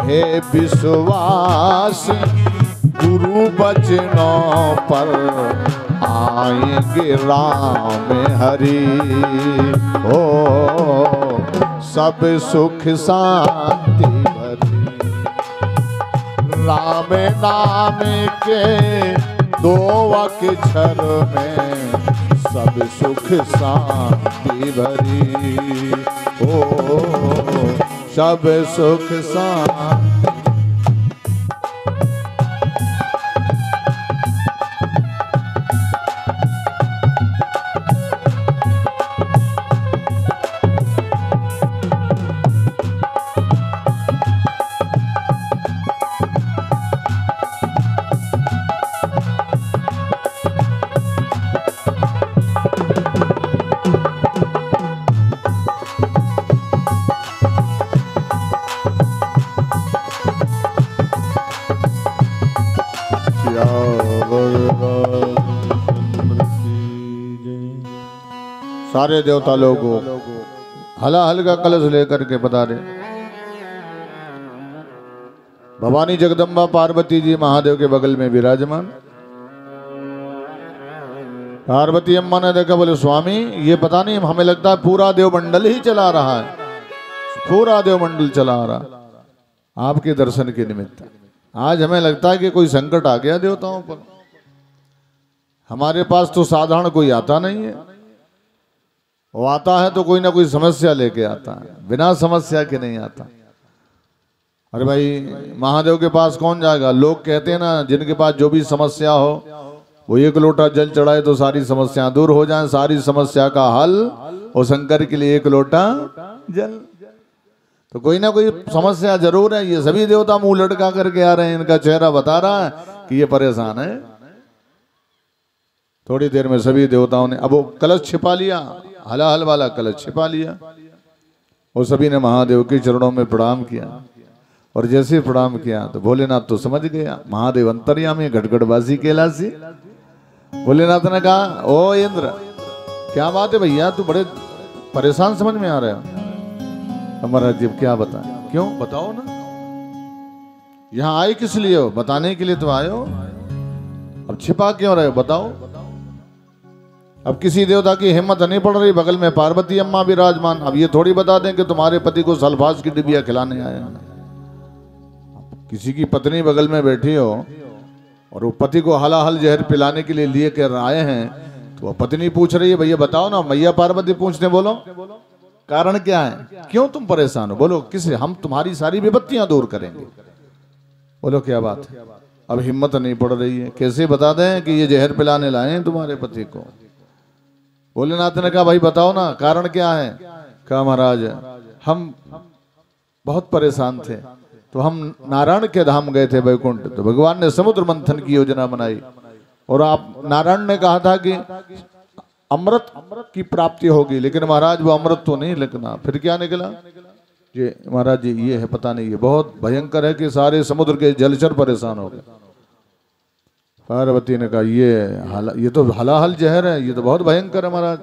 है विश्वास गुरु बचनों पर, आएंगे राम हरि, ओ सब सुख शांति भरी। राम नाम के 2 अक्षर में सब सुख शांति भरी, ओ सब सुख शांति। सारे देवता लोगों हला हल का कलश लेकर के पधारे। भवानी जगदम्बा पार्वती जी महादेव के बगल में विराजमान। पार्वती अम्मा ने देखा, बोले स्वामी ये पता नहीं, हमें लगता है पूरा देवमंडल ही चला रहा है, पूरा देवमंडल चला रहा आपके दर्शन के निमित्त। आज हमें लगता है कि कोई संकट आ गया देवताओं पर। हमारे पास तो साधारण कोई आता नहीं है, वो आता है तो कोई ना कोई समस्या लेके आता है, बिना समस्या के नहीं आता। अरे भाई महादेव के पास कौन जाएगा? लोग कहते हैं ना, जिनके पास जो भी समस्या हो वो 1 लोटा जल चढ़ाए तो सारी समस्या दूर हो जाए, सारी समस्या का हल और शंकर के लिए 1 लोटा जल। तो कोई ना कोई समस्या जरूर है। ये सभी देवता मुंह लटका करके आ रहे हैं, इनका चेहरा बता रहा है कि ये परेशान है। थोड़ी देर में सभी देवताओं ने अब वो कलश छिपा लिया, हलाहल वाला कलश छिपा लिया, और सभी ने महादेव के चरणों में प्रणाम किया। और जैसे ही प्रणाम किया तो भोलेनाथ तो समझ गया, महादेव अंतर्यामी घटघटवासी कैलाशी। भोलेनाथ ने कहा, ओ इंद्र, क्या बात है भैया, तू बड़े परेशान समझ में आ रहे हो। महाराज जी क्या बताएं, क्यों बताओ ना, यहाँ आए किस लिए हो, बताने के लिए तो आए हो, अब छिपा क्यों रहे हो बताओ। अब किसी देवता की हिम्मत नहीं पड़ रही, बगल में पार्वती अम्मा विराजमान, अब ये थोड़ी बता दें कि तुम्हारे पति को सल्फास की डिबिया खिलाने आए हैं। किसी की पत्नी बगल में बैठी हो और वो पति को हलाहल जहर पिलाने के लिए लिए कर आए हैं, तो वो पत्नी पूछ रही है, भैया बताओ ना, मैया पार्वती पूछते, बोलो कारण क्या है, क्यों तुम परेशान हो, बोलो किसे, हम तुम्हारी सारी विपत्तियां दूर करेंगे, बोलो क्या बात है। अब हिम्मत नहीं पड़ रही है, कैसे बता दें कि ये जहर पिलाने लाए हैं तुम्हारे पति को। भोलेनाथ ने कहा, भाई बताओ ना कारण क्या है। कहा, महाराज हम बहुत परेशान थे, तो हम नारायण के धाम गए थे वैकुंठ, तो भगवान ने समुद्र मंथन की योजना बनाई, और आप नारायण ने कहा था कि अमृत की प्राप्ति होगी, लेकिन महाराज वो अमृत तो नहीं निकला। फिर क्या निकला, ये महाराज जी ये है पता नहीं, ये बहुत भयंकर है कि सारे समुद्र के जलचर परेशान हो गए। पार्वती ने कहा, ये तो हलाहल जहर है, ये तो बहुत भयंकर है महाराज,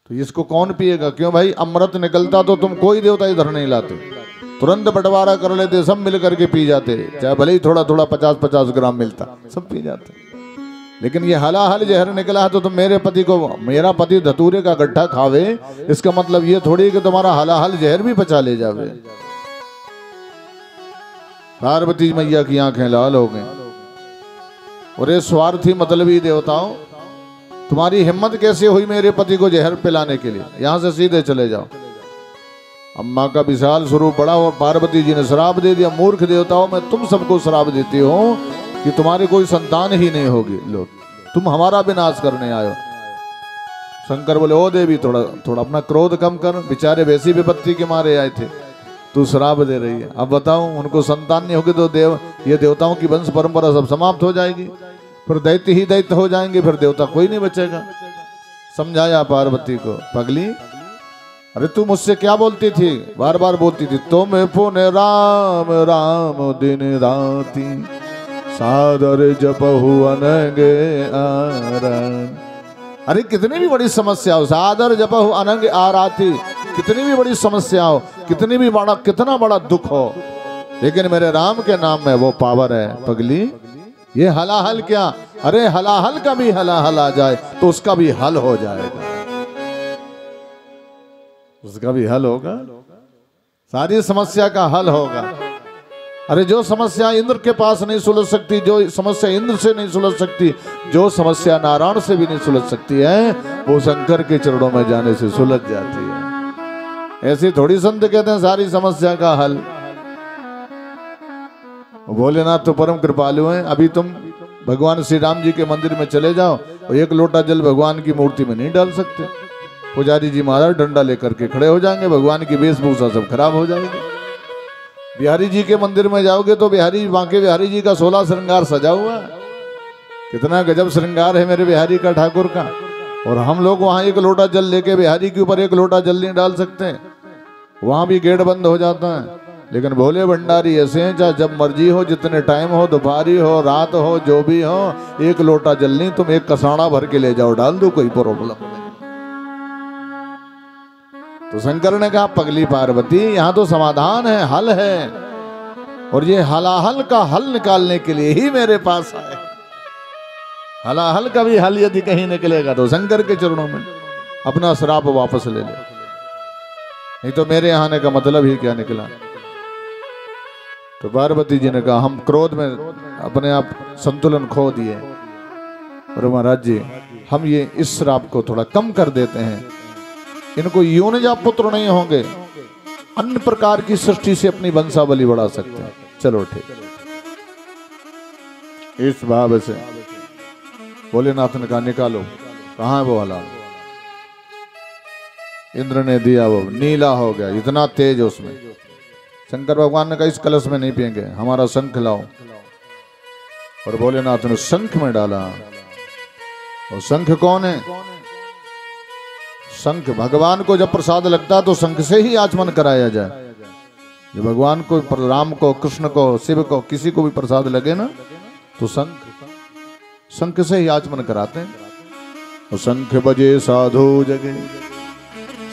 तो इसको कौन पिएगा। क्यों भाई, अमृत निकलता तो तुम कोई देवता इधर नहीं लाते, तुरंत बंटवारा कर लेते, सब मिल करके पी जाते, चाहे भले ही थोड़ा थोड़ा 50-50 ग्राम मिलता, सब पी जाते। लेकिन ये हलाहल जहर निकला है तो तुम मेरे पति को, मेरा पति धतूरे का गड्ढा खावे, इसका मतलब ये थोड़ी कि तुम्हारा हलाहल जहर भी पचा ले जावे। पार्वती मैया की आंखें लाल हो गई। और ये स्वार्थी मतलबी देवताओं, तुम्हारी हिम्मत कैसे हुई मेरे पति को जहर पिलाने के लिए, यहां से सीधे चले जाओ। अम्मा का विशाल स्वरूप बड़ा, और पार्वती जी ने श्राप दे दिया, मूर्ख देवताओं मैं तुम सबको श्राप देती हो कि तुम्हारे कोई संतान ही नहीं होगी, लो तुम हमारा विनाश करने आयो। शंकर बोले, ओ देवी थोड़ा थोड़ा अपना क्रोध कम कर, बेचारे वैसी विपत्ति के मारे आए थे, तू श्राप दे रही है। अब बताओ उनको संतान नहीं होगी तो ये देवताओं की वंश परंपरा सब समाप्त हो जाएगी, फिर दैत्य ही दैत्य हो जाएंगे, फिर देवता कोई नहीं बचेगा। समझाया पार्वती को, पगली अरे तू मुझसे क्या बोलती थी, बार बार बोलती थी, तुम पुन राम राम दिन राती सादर जपहु अनंगे आरण। अरे कितनी भी बड़ी समस्या हो, सादर जपहु अनंग आराती, कितनी भी बड़ी समस्या हो, कितना बड़ा दुख हो, लेकिन मेरे राम के नाम में वो पावर है। पगली ये हलाहल क्या, अरे हलाहल का भी हलाहल आ जाए तो उसका भी हल हो जाएगा, उसका भी हल होगा, सारी समस्या का हल होगा। अरे जो समस्या इंद्र के पास नहीं सुलझ सकती, जो समस्या इंद्र से नहीं सुलझ सकती, जो समस्या नारायण से भी नहीं सुलझ सकती है, वो शंकर के चरणों में जाने से सुलझ जाती है। ऐसी थोड़ी संत कहते हैं सारी समस्या का हल। भोलेनाथ तो परम कृपालु हैं। अभी तुम भगवान श्री राम जी के मंदिर में चले जाओ और एक लोटा जल भगवान की मूर्ति में नहीं डाल सकते, पुजारी जी महाराज डंडा लेकर के खड़े हो जाएंगे, भगवान की वेशभूषा सब खराब हो जाएगी। बिहारी जी के मंदिर में जाओगे तो बांके बिहारी जी का 16 श्रृंगार सजा हुआ है, कितना गजब श्रृंगार है मेरे बिहारी का, ठाकुर का। और हम लोग वहां एक लोटा जल लेके बिहारी के ऊपर एक लोटा जल नहीं डाल सकते, वहां भी गेट बंद हो जाता है। लेकिन भोले भंडारी ऐसे हैं, चाहे जब मर्जी हो, जितने टाइम हो, दोपहरी हो, रात हो, जो भी हो, एक लोटा जल नहीं, तुम एक कसाना भर के ले जाओ, डाल दो, कोई प्रॉब्लम नहीं। तो शंकर ने कहा, पगली पार्वती यहाँ तो समाधान है, हल है, और ये हलाहल का हल निकालने के लिए ही मेरे पास आए। हलाहल का भी हल यदि कहीं निकलेगा तो शंकर के चरणों में अपना श्राप वापस ले ले, नहीं तो मेरे यहाँ आने का मतलब ही क्या निकला। तो पार्वती जी ने कहा, हम क्रोध में अपने आप संतुलन खो दिए, और महाराज जी हम ये इस श्राप को थोड़ा कम कर देते हैं, इनको योनिजा पुत्र नहीं होंगे, अन्य प्रकार की सृष्टि से अपनी वंशावली बढ़ा सकते हैं। चलो ठीक। इस भाव से भोलेनाथ ने कहा, निकालो, कहां है वो हलाल। इंद्र ने दिया, वो नीला हो गया, इतना तेज उसमें। शंकर भगवान ने कहा, इस कलश में नहीं पिएंगे, हमारा शंख लाओ। और भोलेनाथ ने शंख में डाला, और शंख कौन है? शंख भगवान को जब प्रसाद लगता तो शंख से ही आचमन कराया जाए। जब भगवान को, राम को, कृष्ण को, शिव को, किसी को भी प्रसाद लगे ना तो शंख से ही आचमन कराते हैं। और शंख बजे साधु जगे,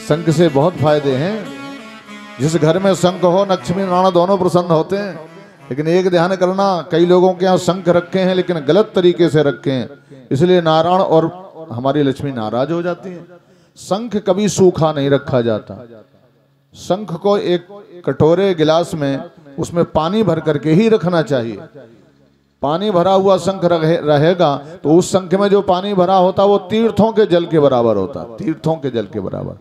शंख से बहुत फायदे हैं। जिस घर में शंख हो लक्ष्मी नारायण दोनों प्रसन्न होते हैं। लेकिन एक ध्यान करना, कई लोगों के यहाँ शंख रखे हैं लेकिन गलत तरीके से रखे हैं, इसलिए नारायण और हमारी लक्ष्मी नाराज हो जाती है। शंख कभी सूखा नहीं रखा जाता। शंख को एक कटोरे गिलास में उसमें पानी भर करके ही रखना चाहिए। पानी भरा हुआ शंख रहेगा तो उस शंख में जो पानी भरा होता वो तीर्थों के जल के बराबर होता, तीर्थों के जल के बराबर।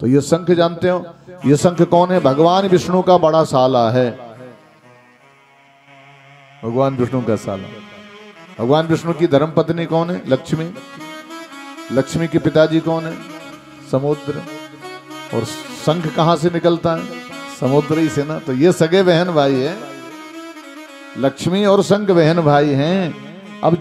तो ये शंख जानते हो, ये शंख कौन है? भगवान विष्णु का बड़ा साला है। भगवान विष्णु का साला। भगवान विष्णु की धर्मपत्नी कौन है? लक्ष्मी। लक्ष्मी के पिताजी कौन है? समुद्र। और शंख कहां से निकलता है? समुद्र ही से ना। तो ये सगे बहन भाई है, लक्ष्मी और शंख बहन भाई हैं। अब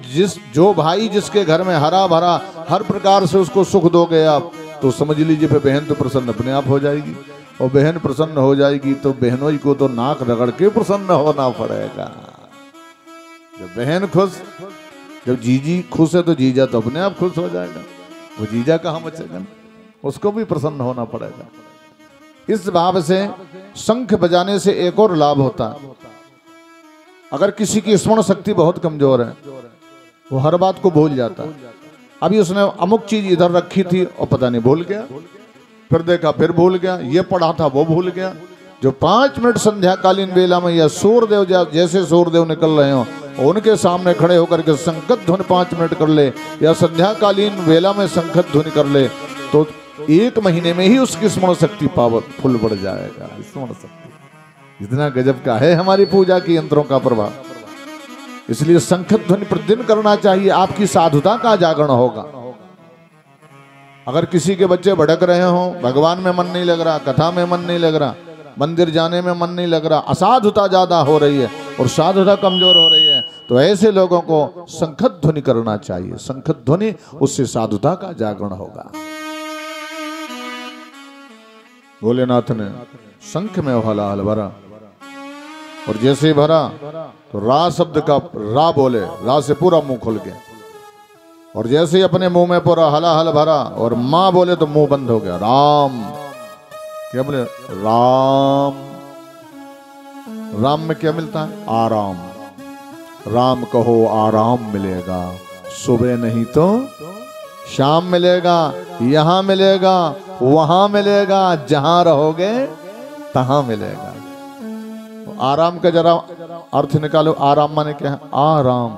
जो भाई जिसके घर में हरा भरा हर प्रकार से उसको सुख दोगे आप, तो समझ लीजिए फिर बहन तो प्रसन्न अपने आप हो जाएगी। और बहन प्रसन्न हो जाएगी तो बहनों को तो नाक रगड़ के प्रसन्न होना पड़ेगा। जब बहन खुश, जब जीजी खुश है तो जीजा तो अपने आप खुश हो जाएगा। वो जीजा कहाँ बचेगा, उसको भी प्रसन्न होना पड़ेगा। इस भाव से शंख बजाने से एक और लाभ होता है। अगर किसी की स्मरण शक्ति बहुत कमजोर है, वो हर बात को भूल जाता है। अभी उसने अमुक चीज इधर रखी थी और पता नहीं भूल गया, फिर देखा फिर भूल गया, ये पढ़ा था वो भूल गया। जो 5 मिनट संध्याकालीन वेला में या सूर्यदेव जैसे सूर्यदेव निकल रहे हो उनके सामने खड़े होकर के संकट ध्वनि 5 मिनट कर ले, या संध्याकालीन वेला में संकट ध्वनि कर ले, तो 1 महीने में ही उसकी स्मरण शक्ति पावरफुल बढ़ जाएगा। स्मरण शक्ति इतना गजब का है हमारी पूजा की यंत्रों का प्रभाव। इसलिए संखत ध्वनि प्रतिदिन करना चाहिए, आपकी साधुता का जागरण होगा। अगर किसी के बच्चे भटक रहे हो, भगवान में मन नहीं लग रहा, कथा में मन नहीं लग रहा, मंदिर जाने में मन नहीं लग रहा, असाधुता ज्यादा हो रही है और साधुता कमजोर हो रही है, तो ऐसे लोगों को संखत ध्वनि करना चाहिए। संखत ध्वनि, उससे साधुता का जागरण होगा। भोलेनाथ ने शंख में हलाहल भरा, और जैसे ही भरा तो रा शब्द का रा बोले, रा से पूरा मुंह खुल गया। और जैसे ही अपने मुंह में पूरा हलाहल भरा और मां बोले तो मुंह बंद हो गया। राम, क्या बोले? राम। राम में क्या मिलता है? आराम। राम कहो आराम मिलेगा, सुबह नहीं तो शाम मिलेगा, यहां मिलेगा, वहां मिलेगा, जहां रहोगे तहां मिलेगा। आराम का जरा अर्थ निकालो। आराम माने क्या है? आराम।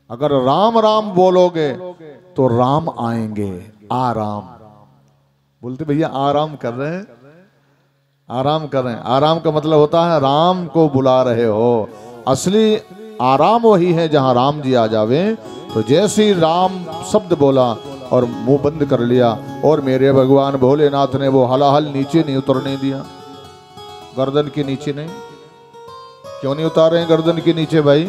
अगर राम राम बोलोगे तो राम आएंगे। आराम बोलते भैया आराम कर रहे हैं, आराम कर रहे हैं। आराम का मतलब होता है राम को बुला रहे हो। असली आराम वही है जहां राम जी आ जावे। तो जैसे ही राम शब्द बोला और मुंह बंद कर लिया, और मेरे भगवान भोलेनाथ ने वो हलाहल नीचे नहीं उतरने दिया, गर्दन के नीचे नहीं। क्यों नहीं उतार रहे हैं गर्दन के नीचे भाई?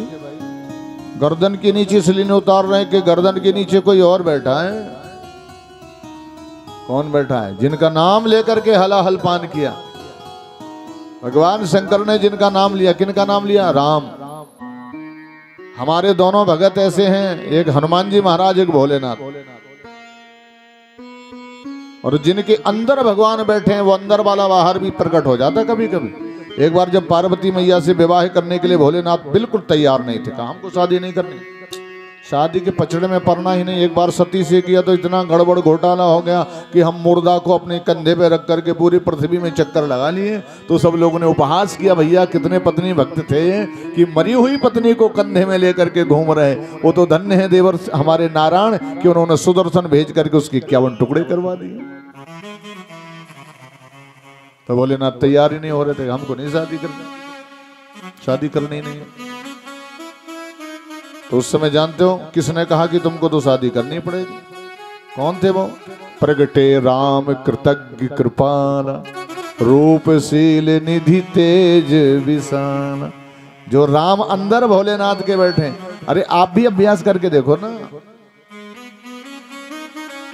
गर्दन के नीचे इसलिए नहीं उतार रहे हैं कि गर्दन के नीचे कोई और बैठा है। कौन बैठा है? जिनका नाम लेकर के हलाहल पान किया। भगवान शंकर ने जिनका नाम लिया, किनका नाम लिया? राम। हमारे दोनों भगत ऐसे हैं, एक हनुमान जी महाराज, एक भोलेनाथ। और जिनके अंदर भगवान बैठे हैं वो अंदर वाला बाहर भी प्रकट हो जाता है कभी कभी। एक बार जब पार्वती मैया से विवाह करने के लिए भोलेनाथ बिल्कुल तैयार नहीं थे, कहा हमको शादी नहीं करनी, शादी के पचड़े में पड़ना ही नहीं। एक बार सती से किया तो इतना गड़बड़ घोटाला हो गया कि हम मुर्दा को अपने कंधे पे रख करके पूरी पृथ्वी में चक्कर लगा लिए। तो सब लोगों ने उपहास किया, भैया कितने पत्नी भक्त थे कि मरी हुई पत्नी को कंधे में लेकर के घूम रहे। वो तो धन्य है देवर हमारे नारायण कि उन्होंने सुदर्शन भेज करके उसके 51 टुकड़े करवा दिए। तो भोलेनाथ तैयार ही नहीं हो रहे थे, हमको नहीं शादी करनी, शादी करनी नहीं। तो उस समय जानते हो किसने कहा कि तुमको तो शादी करनी पड़ेगी? कौन थे वो? प्रगटे राम कृतज्ञ कृपाल, रूपशील निधि तेज विशाल। जो राम अंदर भोलेनाथ के बैठे। अरे आप भी अभ्यास करके देखो ना,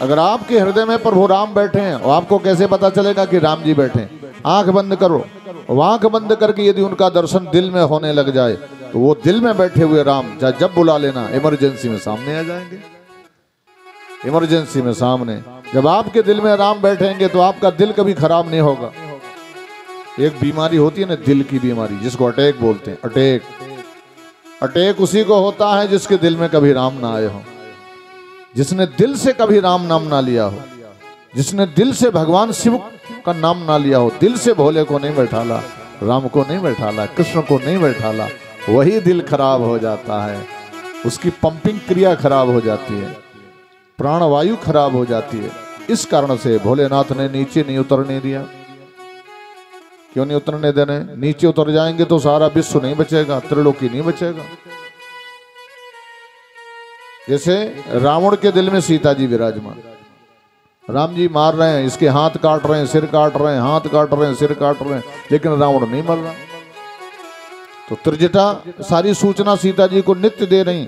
अगर आपके हृदय में प्रभु राम बैठे हैं और आपको कैसे पता चलेगा कि राम जी बैठे हैं? आंख बंद करो, आंख बंद करके यदि उनका दर्शन दिल में होने लग जाए तो वो दिल में बैठे हुए राम जब बुला लेना इमरजेंसी में सामने आ जाएंगे। इमरजेंसी में सामने जब आपके दिल में राम बैठेंगे तो आपका दिल कभी खराब नहीं होगा। एक बीमारी होती है ना, दिल की बीमारी, जिसको अटैक बोलते हैं। अटैक उसी को होता है जिसके दिल में कभी राम ना आए हो, जिसने दिल से कभी राम नाम ना लिया हो, जिसने दिल से भगवान शिव का नाम ना लिया हो, दिल से भोले को नहीं बैठाला, राम को नहीं बैठाला, कृष्ण को नहीं बैठाला, वही दिल खराब हो जाता है। उसकी पंपिंग क्रिया खराब हो जाती है, प्राणवायु खराब हो जाती है। इस कारण से भोलेनाथ ने नीचे नहीं उतरने दिया। क्यों नहीं उतरने देने? नीचे उतर जाएंगे तो सारा विश्व नहीं बचेगा, त्रिलोकी नहीं बचेगा। जैसे रावण के दिल में सीता जी विराजमान, राम जी मार रहे हैं, इसके हाथ काट रहे हैं, सिर काट रहे हैं, हाथ काट रहे हैं, सिर काट रहे हैं, लेकिन रावण नहीं मर रहा। तो त्रिजटा सारी सूचना सीता जी को नित्य दे रही।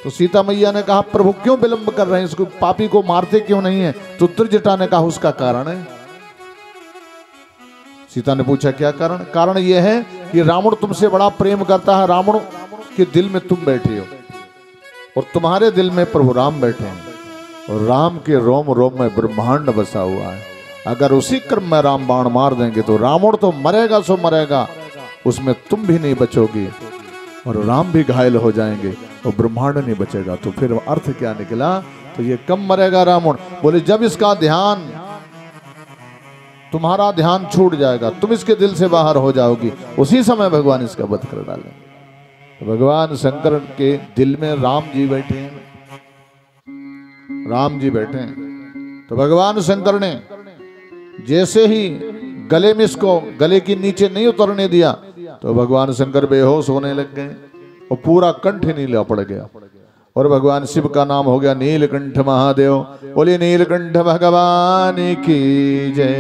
तो सीता मैया ने कहा प्रभु क्यों विलंब कर रहे हैं, इसको पापी को मारते क्यों नहीं है? तो त्रिजटा ने कहा उसका कारण है। सीता ने पूछा क्या कारण? कारण यह है कि रावण तुमसे बड़ा प्रेम करता है, रावण के दिल में तुम बैठे हो और तुम्हारे दिल में प्रभु राम बैठे हैं, और राम के रोम रोम में ब्रह्मांड बसा हुआ है। अगर उसी क्रम में राम बाण मार देंगे तो रावण तो मरेगा सो मरेगा, उसमें तुम भी नहीं बचोगी और राम भी घायल हो जाएंगे और ब्रह्मांड नहीं बचेगा। तो फिर अर्थ क्या निकला? तो ये कम मरेगा रावण। बोले जब इसका ध्यान, तुम्हारा ध्यान छूट जाएगा, तुम इसके दिल से बाहर हो जाओगी, उसी समय भगवान इसका वध कर डालेंगे। तो भगवान शंकर के दिल में राम जी बैठे हैं, राम जी बैठे हैं। तो भगवान शंकर ने जैसे ही गले में इसको गले के नीचे नहीं उतरने दिया तो भगवान शंकर बेहोश होने लग गए और पूरा कंठ नीला पड़ गया। और भगवान शिव का नाम हो गया नीलकंठ महादेव। बोले नीलकंठ भगवान की जय।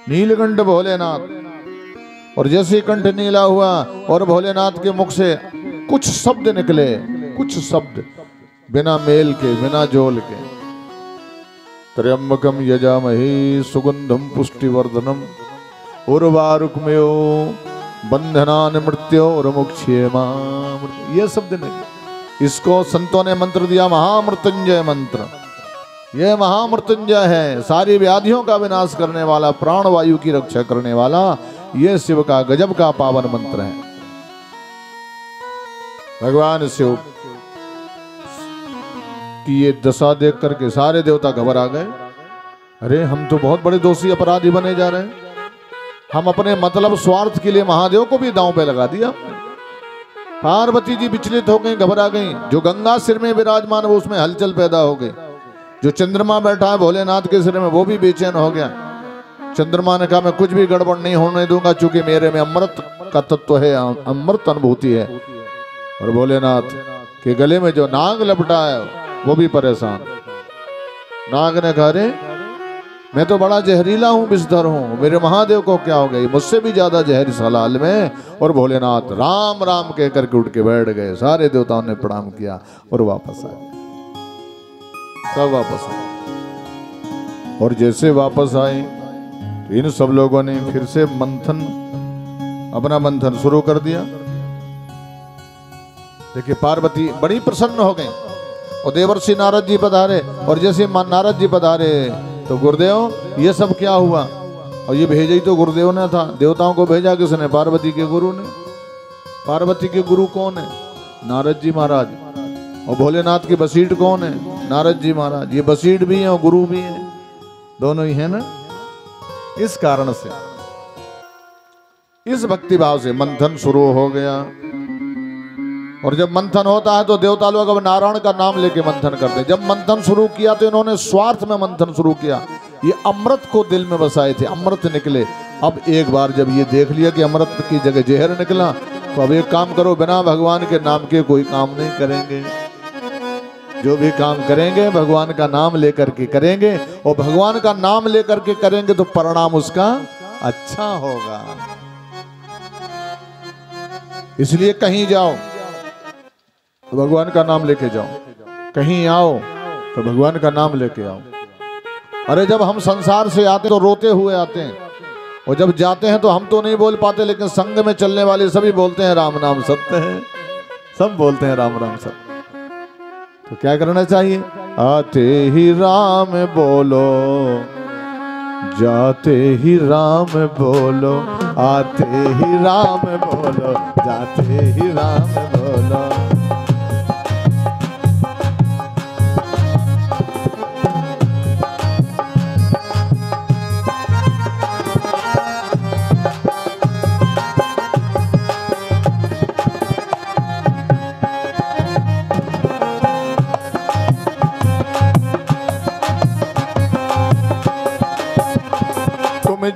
नीलकंठ भोलेनाथ। और जैसे ही कंठ नीला हुआ और भोलेनाथ के मुख से कुछ शब्द निकले, कुछ शब्द बिना मेल के, बिना जोल के। त्र्यंबकम यजामहे सुगंधम पुष्टिवर्धनम उर्वारुकमयो बंधनान मृत्योर्मुक्षेमा। ये शब्द नहीं, इसको संतों ने मंत्र दिया महामृत्युंजय मंत्र। यह महामृत्युंजय है, सारी व्याधियों का विनाश करने वाला, प्राणवायु की रक्षा करने वाला, यह शिव का गजब का पावन मंत्र है। भगवान शिव की ये दशा देख करके सारे देवता घबरा गए। अरे हम तो बहुत बड़े दोषी अपराधी बने जा रहे हैं, हम अपने मतलब स्वार्थ के लिए महादेव को भी दांव पे लगा दिया। पार्वती जी विचलित हो गई, घबरा गई। जो गंगा सिर में विराजमान वो उसमें हलचल पैदा हो गई। जो चंद्रमा बैठा है भोलेनाथ के सिर में वो भी बेचैन हो गया। चंद्रमा ने कहा मैं कुछ भी गड़बड़ नहीं होने दूंगा, क्योंकि मेरे में अमृत का तत्व है, अमृत अनुभूति है। और भोलेनाथ के गले में जो नाग लपटा है वो भी परेशान। नाग ने कहा अरे मैं तो बड़ा जहरीला हूँ, विषधर हूँ, मेरे महादेव को क्या हो गई, मुझसे भी ज्यादा जहर इस हलाल में। और भोलेनाथ राम राम कह करके उठ के बैठ गए। सारे देवताओं ने प्रणाम किया और वापस आए, सब वापस आए। और जैसे वापस आए तो इन सब लोगों ने फिर से मंथन, अपना मंथन शुरू कर दिया। देखिए पार्वती बड़ी प्रसन्न हो गई और देवर्षि नारद जी पधारे। और जैसे नारद जी पधारे तो गुरुदेव ये सब क्या हुआ? और ये भेजा ही तो गुरुदेव ने था। देवताओं को भेजा किसने? पार्वती के गुरु ने। पार्वती के गुरु कौन है? नारद जी महाराज। और भोलेनाथ के बसीठ कौन है? नारद जी महाराज। ये बसीठ भी हैं और गुरु भी हैं, दोनों ही है ना। इस कारण से, इस भक्ति भाव से मंथन शुरू हो गया। और जब मंथन होता है तो देवता लोग अब नारायण का नाम लेके मंथन करते हैं। जब मंथन शुरू किया तो इन्होंने स्वार्थ में मंथन शुरू किया। ये अमृत को दिल में बसाए थे, अमृत निकले। अब एक बार जब ये देख लिया कि अमृत की जगह जहर निकला, तो अब एक काम करो, बिना भगवान के नाम के कोई काम नहीं करेंगे। जो भी काम करेंगे भगवान का नाम लेकर के करेंगे, और भगवान का नाम लेकर के करेंगे तो परिणाम उसका अच्छा होगा। इसलिए कहीं जाओ भगवान का नाम लेके जाओ, कहीं आओ तो भगवान का नाम लेके आओ। अरे जब हम संसार से आते तो रोते हुए आते हैं, और जब जाते हैं तो हम तो नहीं बोल पाते, लेकिन संग में चलने वाले सभी बोलते हैं राम नाम सत्य है, सब बोलते हैं राम राम सत्य। तो क्या करना चाहिए? आते ही राम बोलो, जाते ही राम बोलो, आते ही राम बोलो, जाते ही राम बोलो।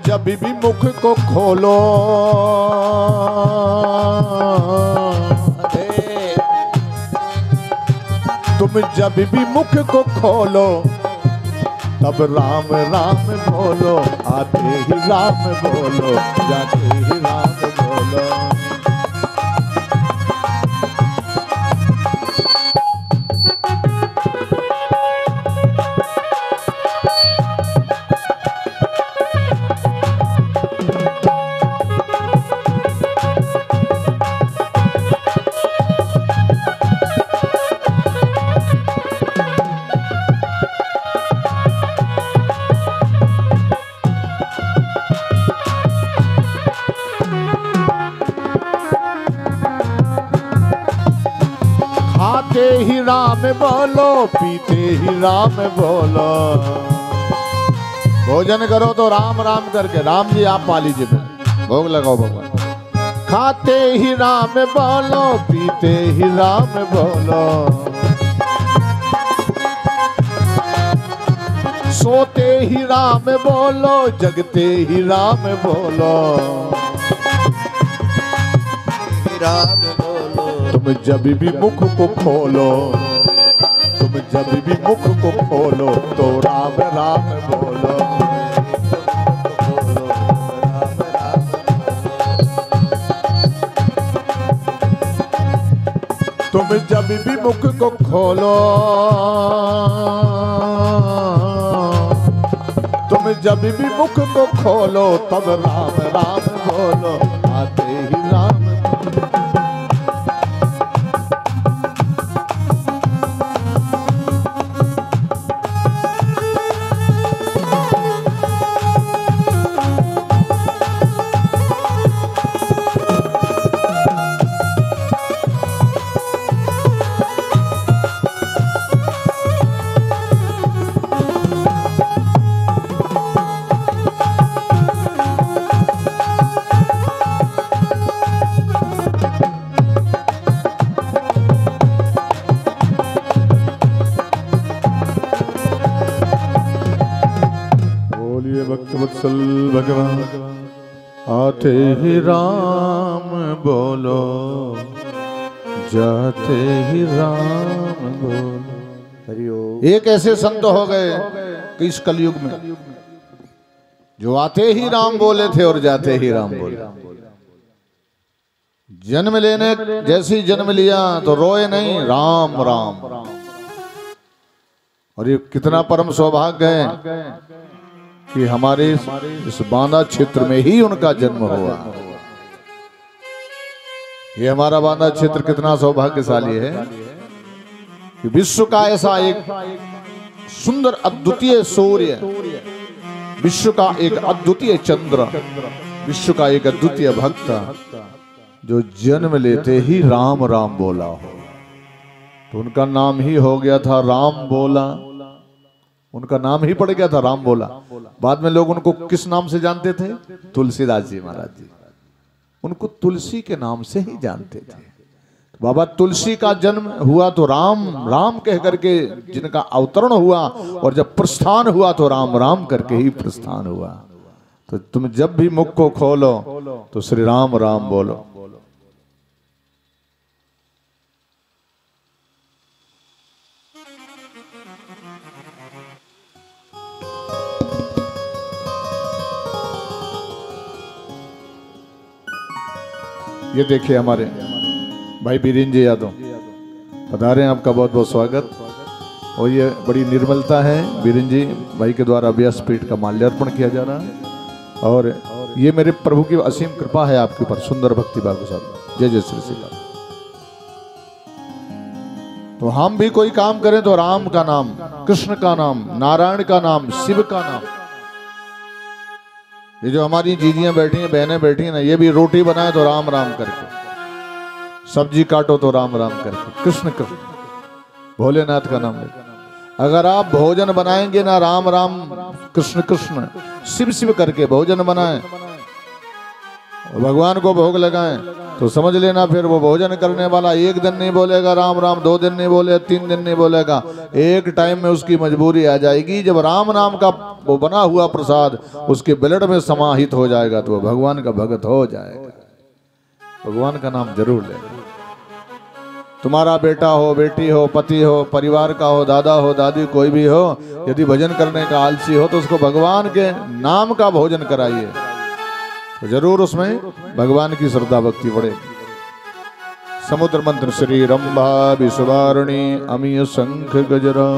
जब भी मुख को खोलो, तुम जब भी मुख को खोलो, तब राम राम बोलो, आते ही राम बोलो, जाते ही राम बोलो। खाते ही राम बोलो, पीते ही राम बोलो। भोजन करो तो राम राम करके, राम जी आप पा लीजिए, भोग लगाओ भगवान। खाते ही राम बोलो, पीते ही राम बोलो, सोते ही राम बोलो, जगते ही राम बोलो। राम बोलो, तुम जब भी मुख को खोलो, तुम जब भी मुख को खोलो, तो राम राम बोलो। तुम जब भी मुख को खोलो, तुम जब भी मुख को खोलो, तब राम राम बोलो, आते ही राम। भक्तवत्सल भगवान, आते ही राम बोलो, जाते ही राम बोलो। एक ऐसे संत हो गए कि इस कलयुग में जो आते ही राम बोले थे और जाते ही राम बोले। जन्म लेने जैसी जन्म लिया तो रोए नहीं, राम राम। और ये कितना परम सौभाग्य है कि हमारे इस बांदा क्षेत्र में ही उनका जन्म हुआ। ये हमारा बांदा क्षेत्र कितना सौभाग्यशाली है कि विश्व का ऐसा एक सुंदर अद्वितीय सूर्य, विश्व का एक अद्वितीय चंद्र, विश्व का एक अद्वितीय भक्त जो जन्म लेते ही राम राम बोला हो, तो उनका नाम ही हो गया था राम बोला। उनका नाम ही पड़ गया था राम बोला। बाद में लोग उनको किस नाम से जानते थे? तुलसीदास जी महाराज जी उनको तुलसी के नाम से ही जानते थे। बाबा तुलसी का जन्म हुआ तो राम राम कह करके जिनका अवतरण हुआ, और जब प्रस्थान हुआ तो राम राम करके ही प्रस्थान हुआ। तो तुम जब भी मुख को खोलो तो श्री राम राम बोलो। ये देखिए हमारे भाई बीरेन जी यादव पधारे हैं, आपका बहुत बहुत स्वागत। और ये बड़ी निर्मलता है। बीरेन जी भाई के द्वारा व्यासपीठ का माल्यार्पण किया जा रहा है और ये मेरे प्रभु की असीम कृपा है आपके ऊपर। सुंदर भक्ति भाव के साथ जय जय श्री सीता। तो हम भी कोई काम करें तो राम का नाम, कृष्ण का नाम, नारायण का नाम, शिव का नाम। ये जो हमारी जीजियां बैठी हैं, बहनें बैठी हैं ना, ये भी रोटी बनाए तो राम राम करके, सब्जी काटो तो राम राम करके, कृष्ण कृष्ण भोलेनाथ का नाम लेकर। अगर आप भोजन बनाएंगे ना राम राम कृष्ण कृष्ण शिव शिव करके भोजन बनाएं, भगवान को भोग लगाएं, तो समझ लेना फिर वो भोजन करने वाला एक दिन नहीं बोलेगा राम राम, 2 दिन नहीं बोलेगा, 3 दिन नहीं बोलेगा। एक टाइम में उसकी मजबूरी आ जाएगी, जब राम नाम का वो बना हुआ प्रसाद उसके ब्लड में समाहित हो जाएगा तो वो भगवान का भगत हो जाएगा। भगवान का नाम जरूर लेना। तुम्हारा बेटा हो, बेटी हो, पति हो, परिवार का हो, दादा हो, दादी, कोई भी हो, यदि भजन करने का आलसी हो तो उसको भगवान के नाम का भोजन कराइए, तो जरूर उसमें भगवान की श्रद्धा भक्ति बढ़ेगी। समुद्र मंत्र श्री रंभा विश्वारणी अमीय शंख गजरा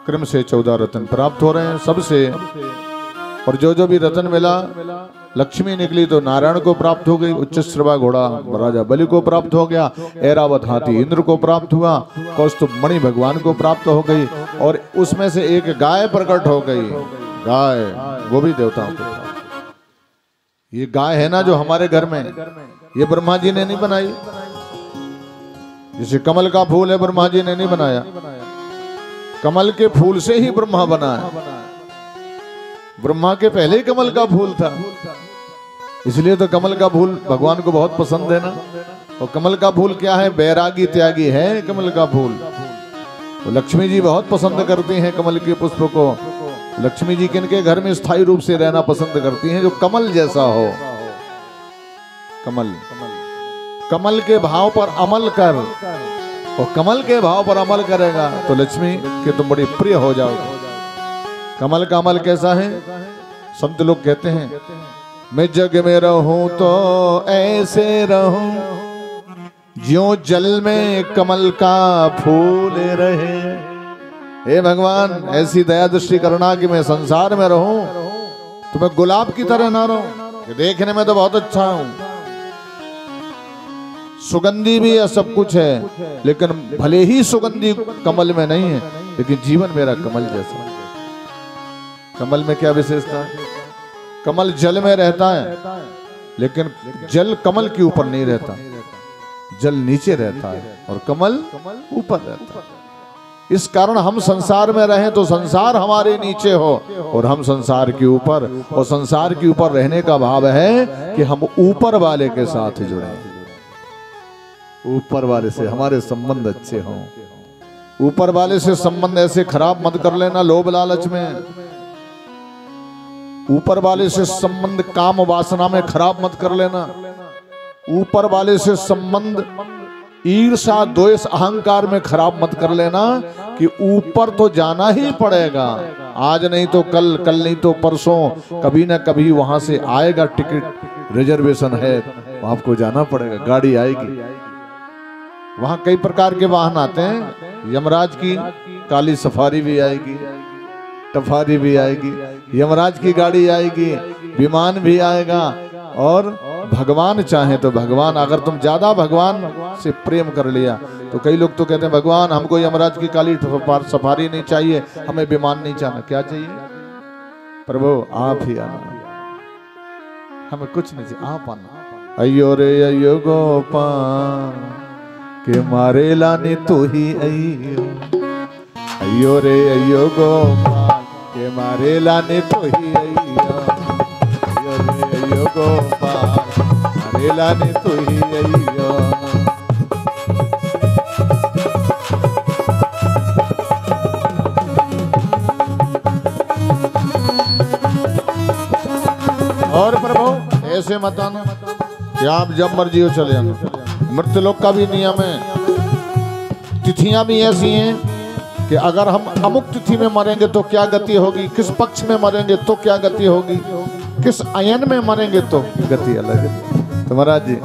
क्रम से 14 रत्न प्राप्त हो रहे हैं सबसे। और जो भी रत्न मिला, लक्ष्मी निकली तो नारायण को प्राप्त हो गई, उच्च श्रवा घोड़ा राजा बलि को प्राप्त हो गया, ऐरावत हाथी इंद्र को प्राप्त हुआ, कौस्तुभ मणि भगवान को प्राप्त हो गई, और उसमें से एक गाय प्रकट हो गई। गाय वो भी देवताओं को। ये गाय है ना जो हमारे घर में, ये ब्रह्मा जी ने नहीं बनाई। जैसे कमल का फूल है, ब्रह्मा जी ने नहीं बनाया, कमल के फूल से ही ब्रह्मा बना है। ब्रह्मा के पहले ही कमल का फूल था, इसलिए तो कमल का फूल भगवान को बहुत पसंद है ना। और कमल का फूल क्या है? बैरागी त्यागी है कमल का फूल। तो लक्ष्मी जी बहुत पसंद करती हैं कमल के पुष्प को। लक्ष्मी जी किनके घर में स्थायी रूप से रहना पसंद करती हैं? जो कमल जैसा हो। कमल, कमल के भाव पर अमल कर, और कमल के भाव पर अमल करेगा तो लक्ष्मी के तुम बड़ी प्रिय हो जाओगे। कमल का अमल कैसा है? संत लोग कहते हैं, मैं जग में रहूं तो ऐसे रहूं ज्यों जल में कमल का फूल रहे। हे भगवान, ऐसी दया दृष्टि करना कि मैं संसार में रहूं तो मैं गुलाब की तरह ना रहूं कि देखने में तो बहुत अच्छा हूं, सुगंधी भी है, सब कुछ है, लेकिन भले ही सुगंधी कमल में नहीं है, लेकिन जीवन मेरा कमल जैसा। कमल में क्या विशेषता है? कमल जल में रहता है, लेकिन जल कमल के ऊपर नहीं रहता, जल नीचे रहता है और कमल ऊपर रहता है। इस कारण हम संसार में रहें तो संसार हमारे नीचे हो और हम संसार के ऊपर, और संसार के ऊपर रहने का भाव है कि हम ऊपर वाले के साथ जुड़े, ऊपर वाले से हमारे संबंध अच्छे हों। ऊपर वाले से संबंध ऐसे खराब मत कर लेना लोभ लालच में। ऊपर वाले से संबंध काम वासना में खराब मत कर लेना। ऊपर वाले से संबंध ईर्षा द्वेष अहंकार में खराब मत कर लेना कि ऊपर तो जाना ही पड़ेगा, आज नहीं तो कल, कल नहीं तो परसों, कभी ना कभी वहां से आएगा, टिकट रिजर्वेशन है, आपको जाना पड़ेगा, गाड़ी आएगी। वहां कई प्रकार के वाहन आते हैं, यमराज की काली सफारी भी आएगी, टफारी भी आएगी, यमराज की गाड़ी आएगी, विमान भी आएगा, और भगवान चाहे तो भगवान, अगर तुम ज्यादा भगवान से प्रेम कर लिया तो कई लोग तो कहते हैं भगवान हमको यमराज की काली सफारी नहीं चाहिए, हमें विमान नहीं चाहिए। क्या चाहिए? प्रभु आप ही आना, हमें कुछ नहीं चाहिए, आप आना। अयो रे अयो गोपाल के मारे लाने तो ही अयो, अयो रे अयो गोपाल के मारे लाने तो ही अयो, अयो रे अयो गोपाल मारे लाने तो ही अयो। और प्रभु ऐसे मत आना कि आप जब मर्जी हो चले आना। मृत्युलोक का भी नियम है, तिथियां भी ऐसी हैं कि अगर हम अमुक तिथि में मरेंगे तो क्या गति होगी, किस पक्ष में मरेंगे तो क्या गति होगी, किस अयन में मरेंगे तो गति अलग है। तो महाराज जी,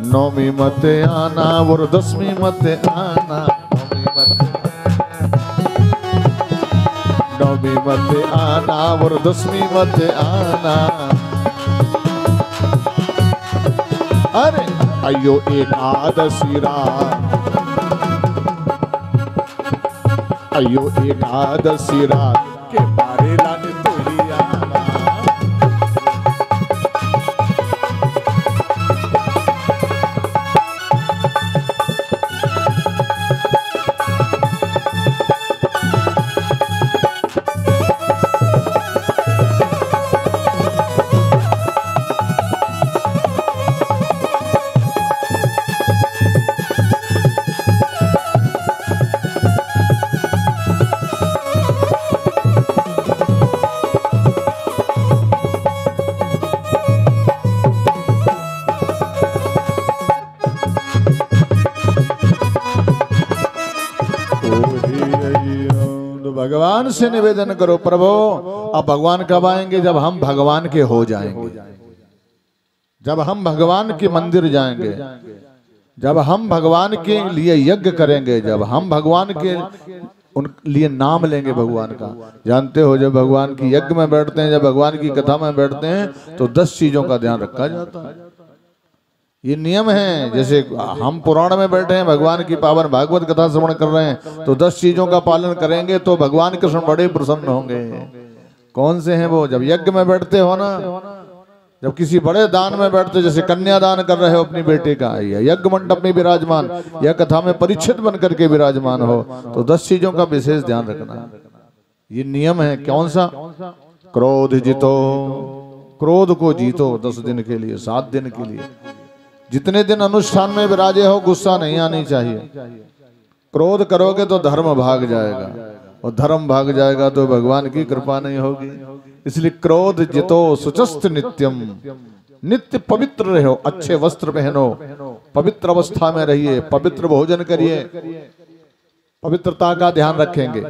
9वीं मत आना और 10वीं मत आना, 9वीं मत नवमी मत आना और दसवीं मत आना। अरे अयो एकादशी रात, अयो एकादशी रात के बारे लाने तो ही आना। भगवान से निवेदन करो, प्रभु अब भगवान कब आएंगे? जब हम भगवान के हो जाएंगे, जब हम भगवान के मंदिर जाएंगे, जब हम भगवान के लिए यज्ञ करेंगे, जब हम भगवान के उन लिए नाम लेंगे भगवान का। जानते हो जब भगवान की यज्ञ में बैठते हैं, जब भगवान की कथा में बैठते हैं तो 10 चीजों का ध्यान रखा जाता है। ये नियम है। जैसे हम पुराण में बैठे हैं, भगवान की पावन भागवत कथा श्रवण कर रहे हैं, तो 10 चीजों का पालन करेंगे तो भगवान कृष्ण बड़े प्रसन्न होंगे। कौन से हैं वो? जब यज्ञ में बैठते हो ना, जब किसी बड़े दान में बैठते, जैसे कन्यादान कर रहे हो अपनी बेटे का, यज्ञ मंडप में विराजमान या कथा में परिचित बन करके विराजमान हो, तो 10 चीजों का विशेष ध्यान रखना। ये नियम है। कौन सा? क्रोध जीतो, क्रोध को जीतो 10 दिन के लिए, 7 दिन के लिए। जितने दिन अनुष्ठान में विराजे हो, गुस्सा नहीं आनी चाहिए। क्रोध करोगे तो धर्म भाग जाएगा, और धर्म भाग जाएगा तो भगवान की कृपा नहीं होगी। इसलिए क्रोध जितो सुचस्त नित्यम, नित्य पवित्र रहो, अच्छे वस्त्र पहनो, पवित्र अवस्था में रहिए, पवित्र भोजन करिए, पवित्रता का ध्यान रखेंगे।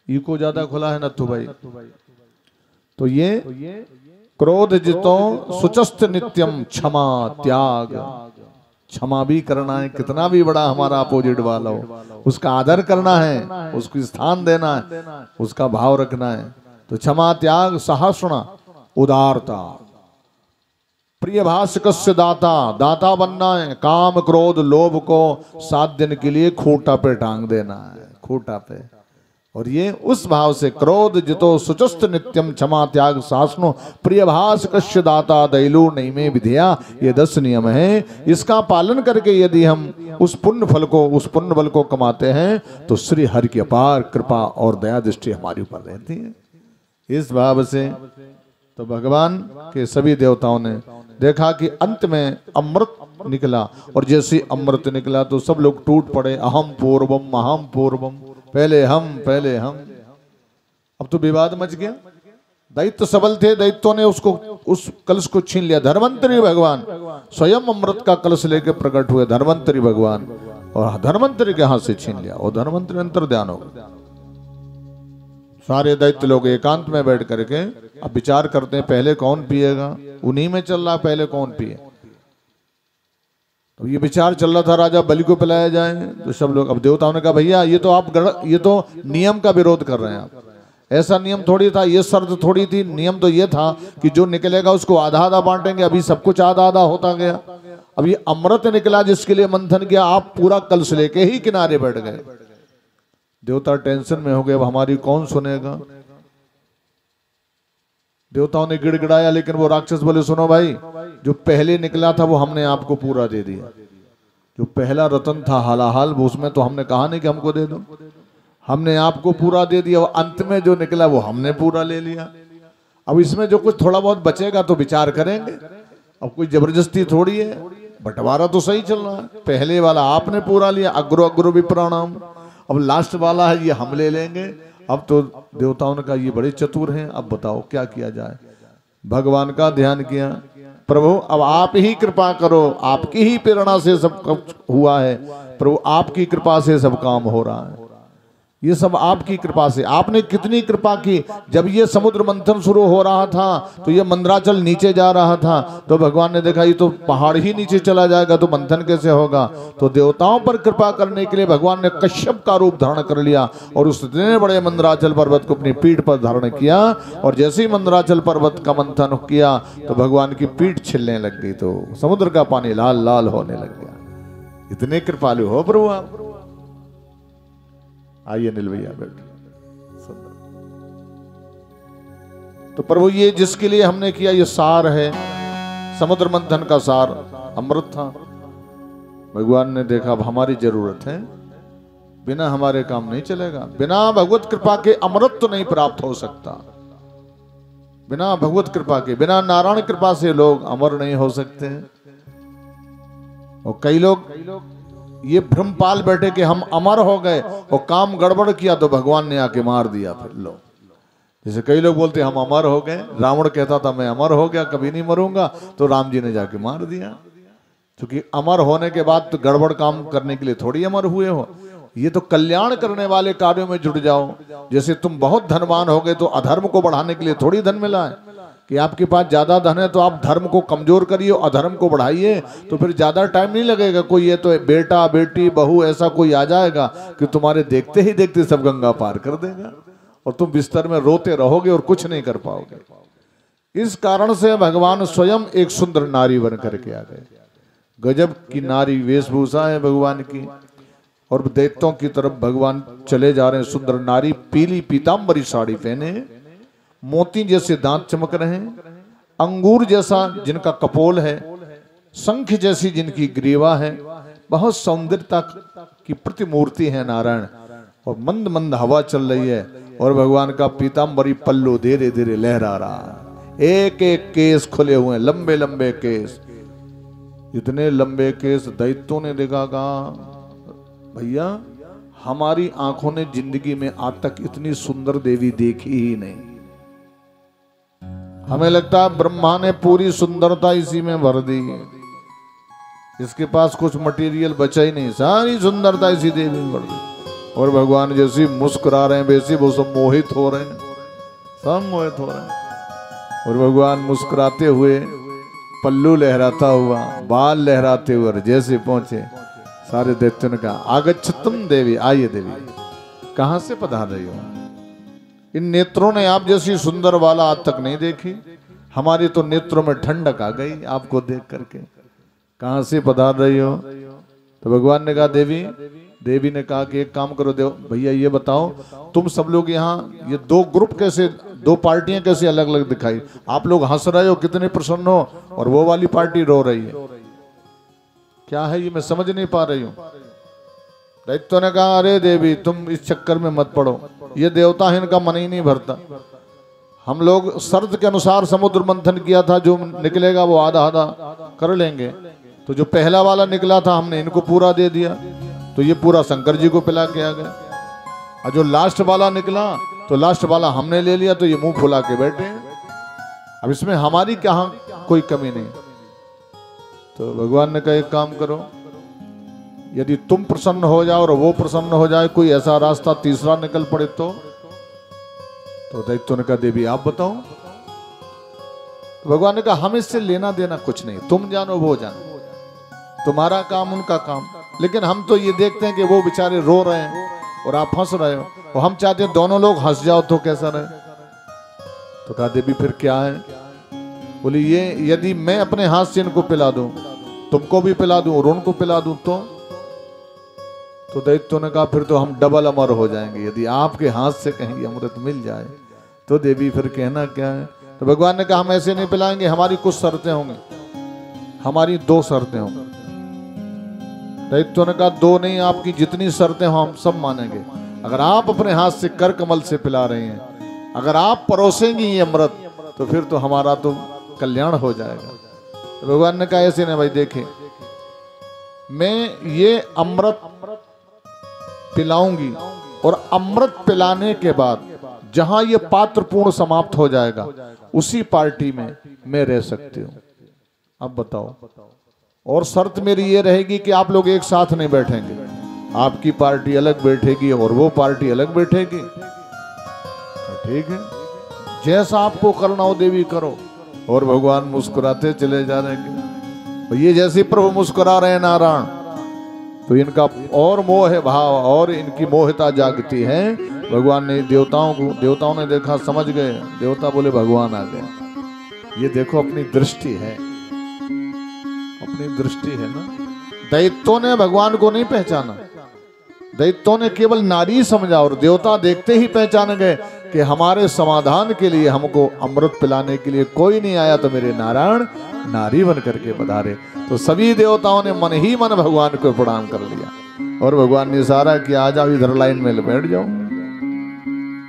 इको ज्यादा खुला है नथु भाई। तो ये क्रोध जितो सुचस्त नित्यम, क्षमा त्याग, क्षमा भी करना है। कितना भी बड़ा हमारा अपोजिट वाला हो, उसका आदर करना है, उसको स्थान देना है, उसका भाव रखना है। तो क्षमा त्याग, सहासुना, उदारता, प्रिय भाषकस्य दाता, दाता बनना है। काम क्रोध लोभ को 7 दिन के लिए खूंटा पे टांग देना है, खूंटा पे। और ये उस भाव से क्रोध जितो सुचस्त नित्यम, क्षमा त्याग सासनो, प्रिय भाष कश्य दाता, दैलू नैमे विधिया। ये 10 नियम हैं। इसका पालन करके यदि हम उस पुण्य फल को, उस पुण्य बल को कमाते हैं, तो श्री हरि की अपार कृपा और दया दृष्टि हमारे ऊपर रहती है। इस भाव से तो भगवान के सभी देवताओं ने देखा कि अंत में अमृत निकला, और जैसे अमृत निकला तो सब लोग टूट पड़े। अहम पूर्वम, अहम पूर्वम, पहले हम, पहले हम। अब तो विवाद मच गया। दैत्य सबल थे, दैत्यों ने उसको, उस कलश को छीन लिया। धर्मंतरी भगवान स्वयं अमृत का कलश लेकर प्रकट हुए, धर्मंतरी भगवान, और धर्मंतरी के हाथ से छीन लिया। और धर्मंतरी अंतर ध्यान हो गया। सारे दैत्य लोग एकांत में बैठ करके अब विचार करते हैं, पहले कौन पिएगा? उन्हीं में चल रहा, पहले कौन पिए। तो ये विचार चल रहा था, राजा बलि को पिलाया जाए। तो सब लोग, अब देवताओं ने कहा भैया ये तो आप, ये तो नियम का विरोध कर रहे हैं आप। ऐसा नियम थोड़ी था, ये शर्त थोड़ी थी। नियम तो ये था कि जो निकलेगा उसको आधा आधा बांटेंगे। अभी सब कुछ आधा आधा होता गया। अब ये अमृत निकला जिसके लिए मंथन किया, आप पूरा कलश लेके ही किनारे बैठ गए। देवता टेंशन में हो गए, अब हमारी कौन सुनेगा। देवताओं ने गिड़गिड़ाया, लेकिन वो राक्षस बोले सुनो भाई, जो पहले निकला था वो हमने आपको पूरा दे दिया। जो पहला रतन था हालाहाल, वो उसमें तो हमने कहा नहीं कि हमको दे दो, हमने आपको पूरा दे दिया। और अंत में जो निकला वो हमने पूरा ले लिया। अब इसमें जो कुछ थोड़ा बहुत बचेगा तो विचार करेंगे। अब कोई जबरदस्ती थोड़ी है, बंटवारा तो सही चल रहा है। पहले वाला आपने पूरा लिया, अग्रो अग्रो भी प्रणाम। अब लास्ट वाला है ये हम ले लेंगे। अब तो देवताओं ने कहा ये बड़े चतुर हैं, अब बताओ क्या किया जाए। भगवान का ध्यान किया, प्रभु अब आप ही कृपा करो, आपकी ही प्रेरणा से सब कुछ हुआ है प्रभु, आपकी कृपा से सब काम हो रहा है। ये सब आपकी कृपा से। आपने कितनी कृपा की। जब ये समुद्र मंथन शुरू हो रहा था तो ये मंदराचल नीचे जा रहा था, तो भगवान ने देखा ये तो पहाड़ ही नीचे चला जाएगा, तो मंथन कैसे होगा। तो देवताओं पर कृपा करने के लिए भगवान ने कश्यप का रूप धारण कर लिया और उस इतने बड़े मंदराचल पर्वत को अपनी पीठ पर धारण किया। और जैसे ही मंदराचल पर्वत का मंथन किया तो भगवान की पीठ छिलने लग गई, तो समुद्र का पानी लाल लाल होने लग गया। इतने कृपालु हो प्रभु आप। आइए नील भैया बैठे। तो प्रभु ये जिसके लिए हमने किया ये सार है, समुद्र मंथन का सार अमृत था। भगवान ने देखा अब हमारी जरूरत है, बिना हमारे काम नहीं चलेगा। बिना भगवत कृपा के अमृत तो नहीं प्राप्त हो सकता। बिना भगवत कृपा के, बिना नारायण कृपा से लोग अमर नहीं हो सकते। और कई लोग ये भ्रम पाल बैठे कि हम अमर हो गए और काम गड़बड़ किया तो भगवान ने आके मार दिया। फिर लो जैसे कई लोग बोलते हम अमर हो गए, रावण कहता था मैं अमर हो गया कभी नहीं मरूंगा, तो राम जी ने जाके मार दिया। क्योंकि अमर होने के बाद तो गड़बड़ काम करने के लिए थोड़ी अमर हुए हो। ये तो कल्याण करने वाले कार्यों में जुड़ जाओ। जैसे तुम बहुत धनवान हो गए तो अधर्म को बढ़ाने के लिए थोड़ी धन मिला है कि आपके पास ज्यादा धन है तो आप धर्म को कमजोर करिए, अधर्म को बढ़ाइए, तो फिर ज्यादा टाइम नहीं लगेगा। कोई ये तो बेटा बेटी बहू ऐसा कोई आ जाएगा कि तुम्हारे देखते ही देखते सब गंगा पार कर देगा और तुम बिस्तर में रोते रहोगे और कुछ नहीं कर पाओगे। इस कारण से भगवान स्वयं एक सुंदर नारी बन करके आ गए। गजब की नारी वेशभूषा है भगवान की। और दैत्यों की तरफ भगवान चले जा रहे हैं। सुंदर नारी पीली पीताम्बरी साड़ी पहने, मोती जैसे दांत चमक रहे हैं, अंगूर जैसा जिनका कपोल है, शंख जैसी जिनकी ग्रीवा है, बहुत सौंदर्यता की प्रतिमूर्ति है नारायण। और मंद मंद हवा चल रही है और भगवान का पीताम्बरी पल्लू धीरे धीरे लहरा रहा है। एक एक केस खुले हुए हैं, लंबे लंबे केस। इतने लंबे केस दैत्यों ने देखा, कहा भैया हमारी आंखों ने जिंदगी में आज तक इतनी सुंदर देवी देखी ही नहीं। हमें लगता है ब्रह्मा ने पूरी सुंदरता इसी में भर दी, इसके पास कुछ मटेरियल बचा ही नहीं, सारी सुंदरता इसी देवी में भर दी। और भगवान जैसी मुस्कुरा रहे हैं वैसे वो सब मोहित हो रहे हैं, सब मोहित हो रहे हैं। और भगवान मुस्कुराते हुए, पल्लू लहराता हुआ, बाल लहराते हुए जैसे पहुंचे, सारे दैत्यों ने कहा आगच्छतुम देवी, आइए देवी, कहां से पधार रही हो। इन नेत्रों ने आप जैसी सुंदर वाला आज तक नहीं देखी, हमारे तो नेत्रों में ठंडक आ गई आपको देख करके। कहां से पधार रही हो। तो भगवान ने कहा देवी ने कहा कि एक काम करो देव भैया, ये बताओ तुम सब लोग यहाँ ये दो ग्रुप कैसे, दो पार्टियां कैसे अलग अलग दिखाई। आप लोग हंस रहे हो कितने प्रसन्न हो और वो वाली पार्टी रो रही है, क्या है ये मैं समझ नहीं पा रही हूँ। दैत्यों ने कहा अरे देवी तुम इस चक्कर में मत पड़ो, ये देवता है इनका मन ही नहीं भरता। हम लोग शर्त के अनुसार समुद्र मंथन किया था, जो निकलेगा वो आधा आधा कर लेंगे। तो जो पहला वाला निकला था हमने इनको पूरा दे दिया, तो ये पूरा शंकर जी को पिला के आ गए। और जो लास्ट वाला निकला तो लास्ट वाला हमने ले लिया, तो ये मुंह फुला के बैठे हैं। अब इसमें हमारी क्या कोई कमी नहीं। तो भगवान ने कहा एक काम करो, यदि तुम प्रसन्न हो जाओ और वो प्रसन्न हो जाए, कोई ऐसा रास्ता तीसरा निकल पड़े तो दैत्यों ने कहा देवी आप बताओ। तो भगवान ने कहा हम इससे लेना देना कुछ नहीं, तुम जानो वो जानो, तुम्हारा काम उनका काम। लेकिन हम तो ये देखते हैं कि वो बेचारे रो रहे हैं और आप हंस रहे हो, और हम चाहते हैं दोनों लोग हंस जाओ तो कैसा रहे। तो कहा देवी फिर क्या है। बोली ये यदि मैं अपने हाथ से इनको पिला दूं, तुमको भी पिला दूं और उनको पिला दूं तो दैत्यों ने कहा फिर तो हम डबल अमर हो जाएंगे। यदि आपके हाथ से कहीं अमृत मिल जाए तो देवी फिर कहना क्या है। तो भगवान ने कहा हम ऐसे नहीं पिलाएंगे, हमारी कुछ शर्तें होंगी, हमारी 2 शर्तें होंगी। दैत्यों ने कहा 2 नहीं, आपकी जितनी शर्तें हो हम सब मानेंगे। अगर आप अपने हाथ से कर कमल से पिला रहे हैं, अगर आप परोसेंगी ये अमृत, तो फिर तो हमारा तो कल्याण हो जाएगा। तो भगवान ने कहा ऐसे नहीं भाई, देखें मैं ये अमृत पिलाऊंगी और अमृत पिलाने के बाद जहां ये पात्र पूर्ण समाप्त हो जाएगा उसी पार्टी में मैं रह सकती हूं। अब बताओ, और शर्त मेरी ये रहेगी कि आप लोग एक साथ नहीं बैठेंगे, आपकी पार्टी अलग बैठेगी और वो पार्टी अलग बैठेगी, ठीक है, जैसा आपको करना हो देवी करो। और भगवान मुस्कुराते चले जा रहे हैं। ये जैसे प्रभु मुस्कुरा रहे हैं नारायण, तो इनका और मोह भाव और इनकी मोहता जागती है। भगवान ने देवताओं ने देखा, समझ गए। देवता बोले भगवान आ गए। ये देखो अपनी दृष्टि है, अपनी दृष्टि है ना। दैत्यों ने भगवान को नहीं पहचाना, दैत्यों ने केवल नारी समझा, और देवता देखते ही पहचान गए कि हमारे समाधान के लिए, हमको अमृत पिलाने के लिए कोई नहीं आया, तो मेरे नारायण नारी बन करके पधारे। तो सभी देवताओं ने मन ही मन भगवान को प्रणाम कर लिया। और भगवान ने इशारा किया, आ जाओ इधर लाइन में बैठ जाओ।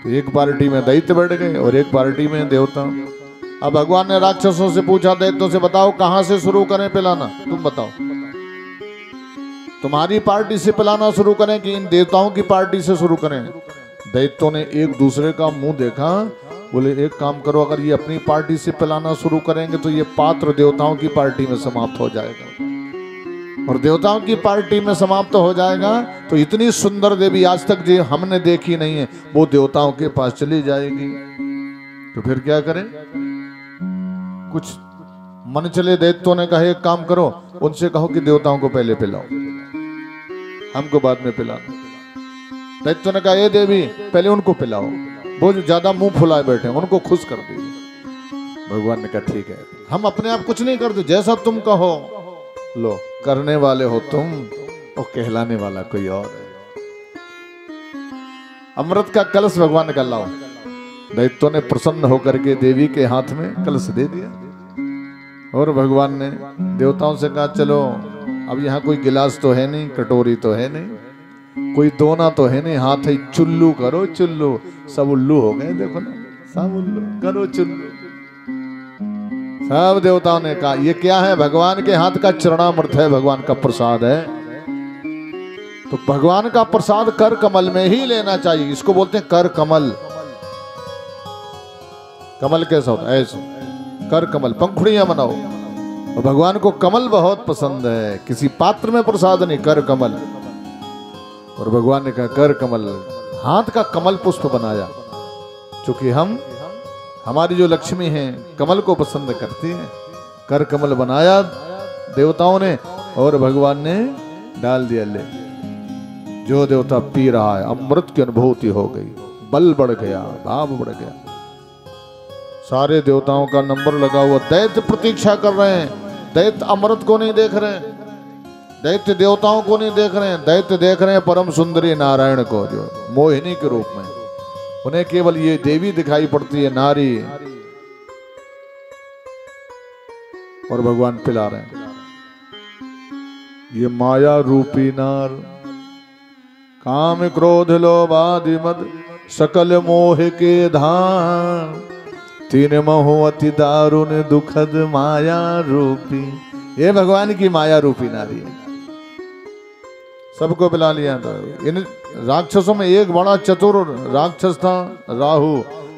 तो एक पार्टी में दैत्य बैठ गए और एक पार्टी में देवता। अब भगवान ने राक्षसों से पूछा, दैत्यों से बताओ कहां से शुरू करें पिलाना, तुम बताओ, तुम्हारी पार्टी से पिलाना शुरू करें कि इन देवताओं की पार्टी से शुरू करें। दैत्यों ने एक दूसरे का मुंह देखा, बोले एक काम करो, अगर ये अपनी पार्टी से पिलाना शुरू करेंगे तो ये पात्र देवताओं की पार्टी में समाप्त हो जाएगा, और देवताओं की पार्टी में समाप्त हो जाएगा तो इतनी सुंदर देवी आज तक जो हमने देखी नहीं है वो देवताओं के पास चली जाएगी। तो फिर क्या करें? कुछ मन चले दैत्यों ने कहा, एक काम करो, उनसे कहो कि देवताओं को पहले पिलाओ, हमको बाद में पिलाना। दैत्यों ने कहा, ये देवी पहले उनको पिलाओ, वो जो ज्यादा मुंह फुलाए बैठे हैं उनको खुश कर दीजिए। भगवान ने कहा ठीक है, हम अपने आप कुछ नहीं करते, जैसा तुम कहो। लो, करने वाले हो तुम और कहलाने वाला कोई और है। अमृत का कलश भगवान का लाओ। दैत्यों ने प्रसन्न होकर के देवी के हाथ में कलश दे दिया, और भगवान ने देवताओं से कहा, चलो अब यहाँ कोई गिलास तो है नहीं, कटोरी तो है नहीं, कोई दोना तो है नहीं, हाथ है, चुल्लू करो चुल्लू। सब उल्लू हो गए, देखो ना, सब उल्लू करो चुल्लू। सब देवताओं ने कहा, ये क्या है? भगवान के हाथ का चरणामृत है, भगवान का प्रसाद है। तो भगवान का प्रसाद कर कमल में ही लेना चाहिए, इसको बोलते हैं कर कमल। कमल कैसा होता है? ऐसे कर कमल, पंखुड़ियां बनाओ। और भगवान को कमल बहुत पसंद है, किसी पात्र में प्रसाद नहीं, कर कमल। और भगवान ने कहा कर कमल, हाथ का कमल पुष्प बनाया, क्योंकि हमारी जो लक्ष्मी है कमल को पसंद करती है। कर कमल बनाया देवताओं ने, और भगवान ने डाल दिया। ले, जो देवता पी रहा है, अमृत की अनुभूति हो गई, बल बढ़ गया, भाव बढ़ गया। सारे देवताओं का नंबर लगा हुआ, दैत्य प्रतीक्षा कर रहे हैं, दैत्य अमृत को नहीं देख रहे हैं, दैत्य देवताओं को नहीं देख रहे हैं, दैत्य देख रहे हैं परम सुंदरी नारायण को, जो मोहिनी के रूप में। उन्हें केवल ये देवी दिखाई पड़ती है, नारी, और भगवान पिला रहे हैं। ये माया रूपी नार, काम क्रोध लोभ आदि मद सकल मोह के धान, तीन महो अति दारुण दुखद माया रूपी। ये भगवान की माया रूपी नारी है, सबको पिला लिया था। इन राक्षसों में एक बड़ा चतुर राक्षस था,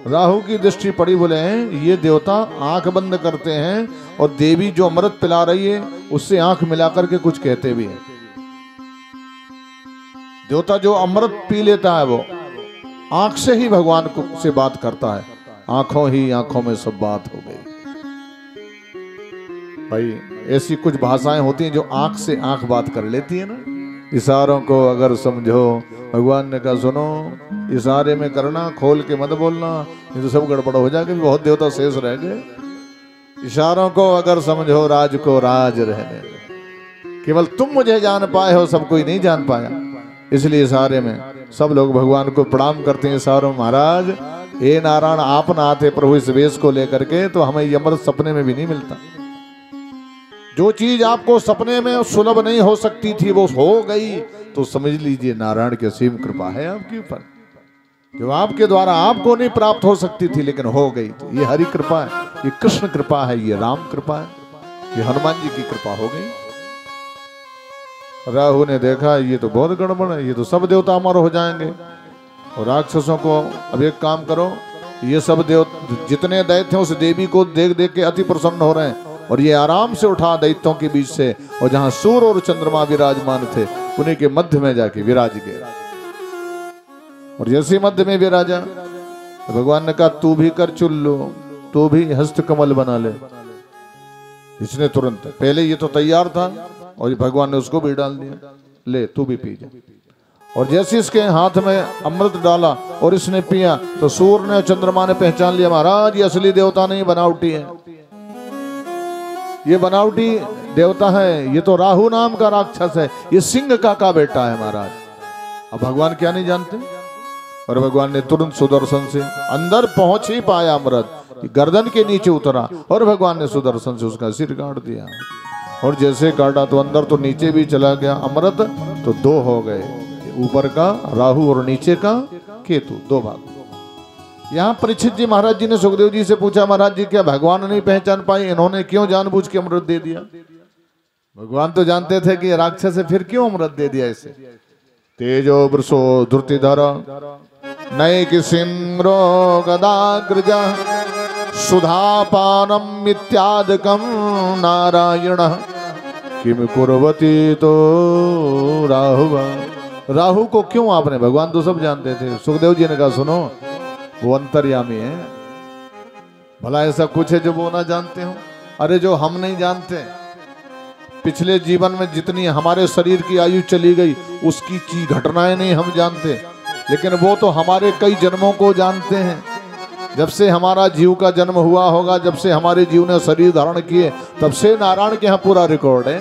राहु की दृष्टि पड़ी, बोले हैं ये देवता आंख बंद करते हैं, और देवी जो अमृत पिला रही है उससे आंख मिलाकर के कुछ कहते भी हैं। देवता जो अमृत पी लेता है वो आंख से ही भगवान को से बात करता है, आंखों में सब बात हो गई। भाई ऐसी कुछ भाषाएं होती हैं जो आंख से आंख बात कर लेती है ना। इशारों को अगर समझो, भगवान ने कहा सुनो, इशारे में करना, खोल के मत बोलना, नहीं तो सब गड़बड़ हो जाएगी। बहुत देवता शेष रह गए। इशारों को अगर समझो, राज को राज रहने दो। केवल तुम मुझे जान पाए हो, सब कोई नहीं जान पाया, इसलिए इशारे में सब लोग भगवान को प्रणाम करते हैं। इशारों, महाराज हे नारायण, आप ना आते प्रभु इस वेश को लेकर के तो हमें ये अमृत सपने में भी नहीं मिलता। जो चीज आपको सपने में सुलभ नहीं हो सकती थी वो हो गई, तो समझ लीजिए नारायण की असीम कृपा है आपके ऊपर। जो आपके द्वारा आपको नहीं प्राप्त हो सकती थी लेकिन हो गई, तो ये हरि कृपा है, ये कृष्ण कृपा है, ये राम कृपा है, ये हनुमान जी की कृपा हो गई। राहु ने देखा ये तो बहुत गड़बड़ है, ये तो सब देवता अमर हो जाएंगे। और राक्षसों को, अब एक काम करो, ये सब जितने दैत्य हैं उस देवी को देख देख के अति प्रसन्न हो रहे हैं, और ये आराम से उठा दैत्यों के बीच से, और जहां सूर्य और चंद्रमा विराजमान थे उन्हीं के मध्य में जाके विराज गया। और जैसे मध्य में विराजा तो भगवान ने कहा तू भी कर चुल्लू, तू भी हस्त कमल बना ले। इसने तुरंत, पहले ये तो तैयार था और भगवान ने उसको भी डाल दिया, ले तू भी पी जा। और जैसे इसके हाथ में अमृत डाला और इसने पिया तो सूर्य ने चंद्रमा ने पहचान लिया, महाराज ये असली देवता नहीं, बनावटी है, ये बनावटी देवता है, ये तो राहु नाम का राक्षस है, ये सिंह का बेटा है महाराज। अब भगवान क्या नहीं जानते। और भगवान ने तुरंत सुदर्शन से अंदर पहुंच ही पाया अमृत, गर्दन के नीचे उतरा और भगवान ने सुदर्शन से उसका सिर काट दिया। और जैसे काटा तो अंदर तो नीचे भी चला गया अमृत, तो दो हो गए, ऊपर का राहु और नीचे का केतु, दो भाग। यहाँ परीक्षित जी महाराज जी ने सुखदेव जी से पूछा, महाराज जी क्या भगवान नहीं पहचान पाए, इन्होंने क्यों जानबूझ के अमृत दे दिया? भगवान तो जानते थे कि राक्षस है, फिर क्यों अमृत दे दिया इसे? तेजो वृषो धृतिधर नैक सिम्रो गदाग्रजा सुधापानम मित्यादकम नारायण किम कुर्वती तो राहुवा। राहु को क्यों आपने, भगवान तो सब जानते थे। सुखदेव जी ने कहा सुनो, वो अंतर्यामी है, भला ऐसा कुछ है जो वो ना जानते हो? अरे जो हम नहीं जानते, पिछले जीवन में जितनी हमारे शरीर की आयु चली गई उसकी चीज घटनाएं नहीं हम जानते, लेकिन वो तो हमारे कई जन्मों को जानते हैं। जब से हमारा जीव का जन्म हुआ होगा, जब से हमारे जीव ने शरीर धारण किए, तब से नारायण के यहाँ पूरा रिकॉर्ड है।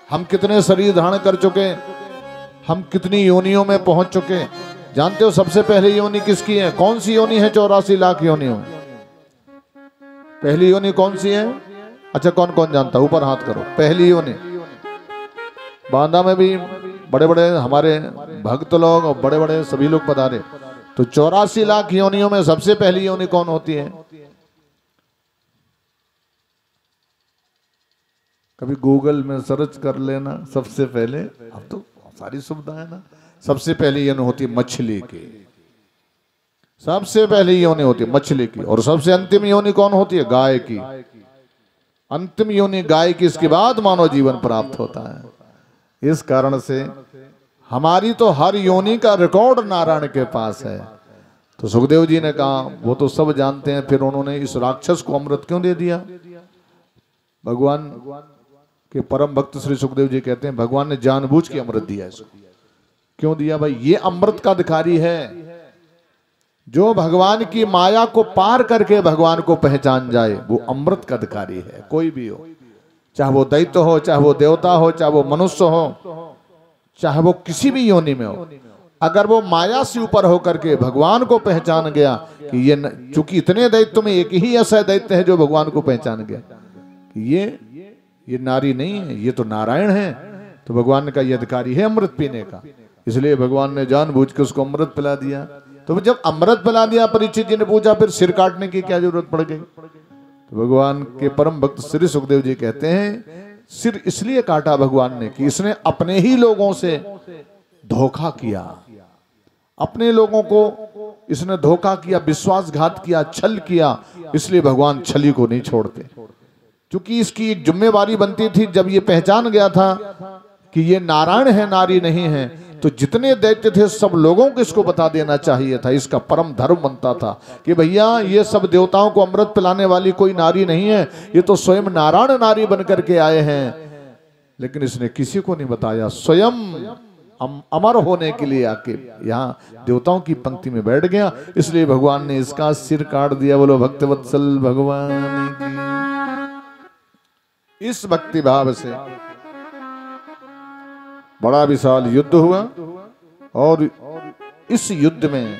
हम कितने शरीर धारण कर चुके, हम कितनी योनियों में पहुंच चुके, जानते हो? सबसे पहले योनि किसकी है? कौन सी योनि है 84 लाख योनियों में? पहली योनि कौन सी है? अच्छा कौन कौन जानता? ऊपर हाथ करो। पहली योनि बांदा में भी बड़े बड़े हमारे भक्त लोग और बड़े बड़े सभी लोग पधारे, तो 84 लाख योनियों में सबसे पहली योनि कौन होती है? कभी गूगल में सर्च कर लेना सबसे पहले, अब तो सारी सुविधा है ना। सबसे पहली योनि होती है मछली की, सबसे पहली योनि होती है मछली की। और सबसे अंतिम योनि कौन होती है? गाय की। अंतिम योनि गाय की, इसके बाद मानव जीवन प्राप्त होता है। इस कारण से हमारी तो हर योनि का रिकॉर्ड नारायण के पास है। तो सुखदेव जी ने कहा वो तो सब जानते हैं, फिर उन्होंने इस राक्षस को अमृत क्यों दे दिया? भगवान के परम भक्त श्री सुखदेव जी कहते हैं भगवान ने जानबूझ के अमृत दिया इसको। क्यों दिया भाई? ये अमृत का अधिकारी है। जो भगवान की माया को पार करके भगवान को पहचान जाए वो अमृत का अधिकारी है। कोई भी हो, चाहे वो दैत्य हो, चाहे वो देवता हो, चाहे वो मनुष्य हो, चाहे वो किसी भी योनि में हो, अगर वो माया से ऊपर होकर के भगवान को पहचान गया कि ये चूंकि इतने दैत्य में एक ही ऐसा दैत्य है जो भगवान को पहचान गया कि ये नारी नहीं है, ये तो नारायण है, तो भगवान ने कहा ये अधिकारी है अमृत पीने का। इसलिए भगवान ने जानबूझ के उसको अमृत पिला दिया। तो जब अमृत पिला दिया, परीक्षित जी ने पूछा फिर सिर काटने की क्या जरूरत पड़ गई? तो भगवान के परम भक्त श्री सुखदेव जी कहते हैं सिर इसलिए काटा भगवान ने कि इसने अपने ही लोगों से धोखा किया, अपने लोगों को इसने धोखा किया, विश्वासघात किया, छल किया। इसलिए भगवान छली को नहीं छोड़ते, क्योंकि इसकी एक जिम्मेवारी बनती थी। जब ये पहचान गया था कि ये नारायण है, नारी नहीं है, तो जितने दैत्य थे सब लोगों को इसको बता देना चाहिए था। इसका परम धर्म बनता था कि भैया ये सब देवताओं को अमृत पिलाने वाली कोई नारी नहीं है, ये तो स्वयं नारायण नारी बन करके आए हैं। लेकिन इसने किसी को नहीं बताया, स्वयं अमर होने के लिए आके यहाँ देवताओं की पंक्ति में बैठ गया। इसलिए भगवान ने इसका सिर काट दिया। बोलो भक्तवत्सल भगवान की। इस भक्ति भाव से बड़ा विशाल युद्ध हुआ और इस युद्ध में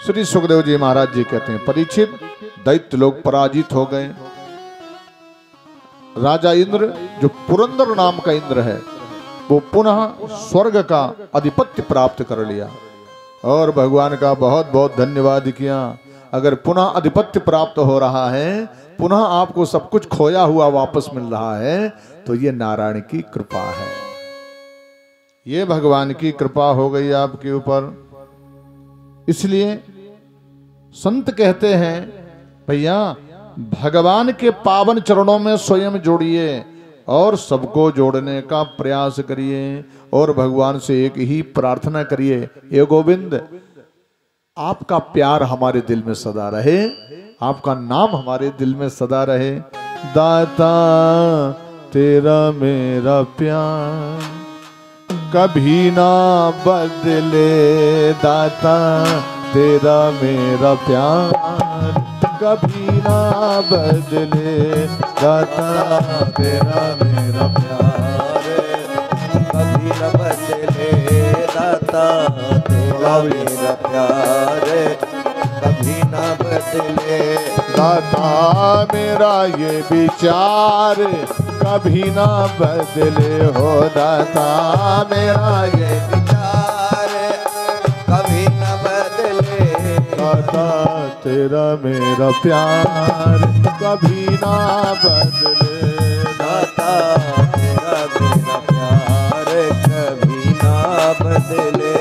श्री सुखदेव जी महाराज जी कहते हैं परीक्षित दैत्य लोग पराजित हो गए। राजा इंद्र जो पुरंदर नाम का इंद्र है वो पुनः स्वर्ग का अधिपत्य प्राप्त कर लिया और भगवान का बहुत बहुत धन्यवाद किया। अगर पुनः अधिपत्य प्राप्त हो रहा है, पुनः आपको सब कुछ खोया हुआ वापस मिल रहा है, तो ये नारायण की कृपा है, ये भगवान की कृपा हो गई आपके ऊपर। इसलिए संत कहते हैं भैया भगवान के पावन चरणों में स्वयं जोड़िए, और सबको जोड़ने का प्रयास करिए और भगवान से एक ही प्रार्थना करिए, हे गोविंद आपका प्यार हमारे दिल में सदा रहे, आपका नाम हमारे दिल में सदा रहे। दाता तेरा मेरा प्यार कभी ना बदले, दाता तेरा मेरा प्यार कभी ना बदले, दाता तेरा मेरा प्यार कभी न बदले, दाता तेरा मेरा प्यार कभी न बदले। दाता मेरा ये विचार कभी ना बदले हो, दाता मेरा ये विचार कभी न बदले, दाता तेरा मेरा प्यार कभी ना बदले, दाता तेरा मेरा प्यार कभी न बदले।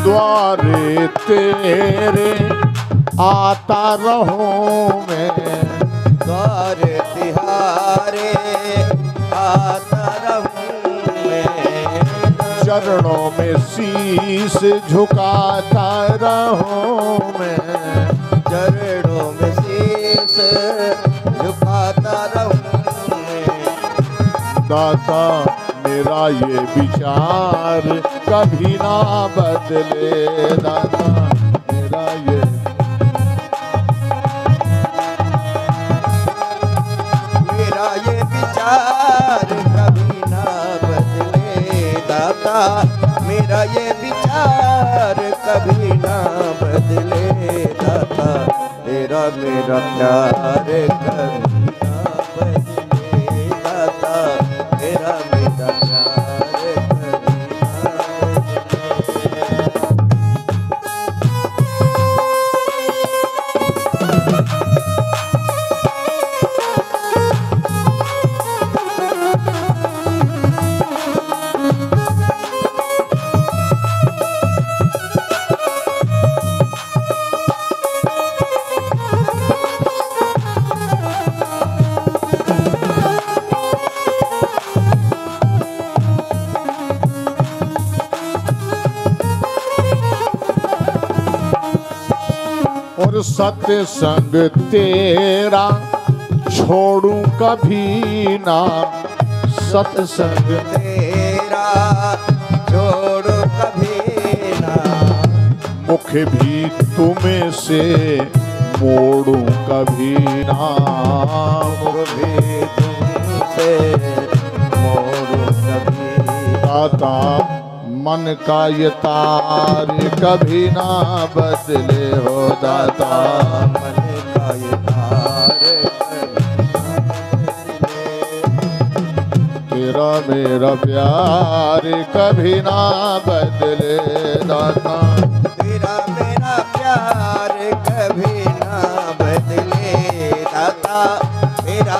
द्वारे तेरे आता रहूं मैं, द्वार तिहारे आता रहूं मैं, चरणों में शीश झुकाता रहूं मैं, चरणों में शीश झुकाता रहूं मैं। दाता मेरा ये विचार कभी ना बदले, दाता मेरा ये मेरा ये विचार कभी ना बदले, दाता मेरा ये विचार कभी ना बदले, दाता तेरा मेरा प्यार कभी ना बदले, दाता तेरा मेरा प्यार कभी ना और सत्संग तेरा छोड़ूं कभी ना, सत्संग तेरा छोड़ो कभी ना, मुख भी तुम्हें से मोड़ूं कभी ना, मुख भी तुमसे मोड़ो कभी, दाता मन का ये तार कभी ना बदले हो, दाता मन का ये तार कभी ना बदले, तेरा मेरा प्यार कभी ना बदले, दाता तेरा मेरा प्यार कभी ना बदले, दाता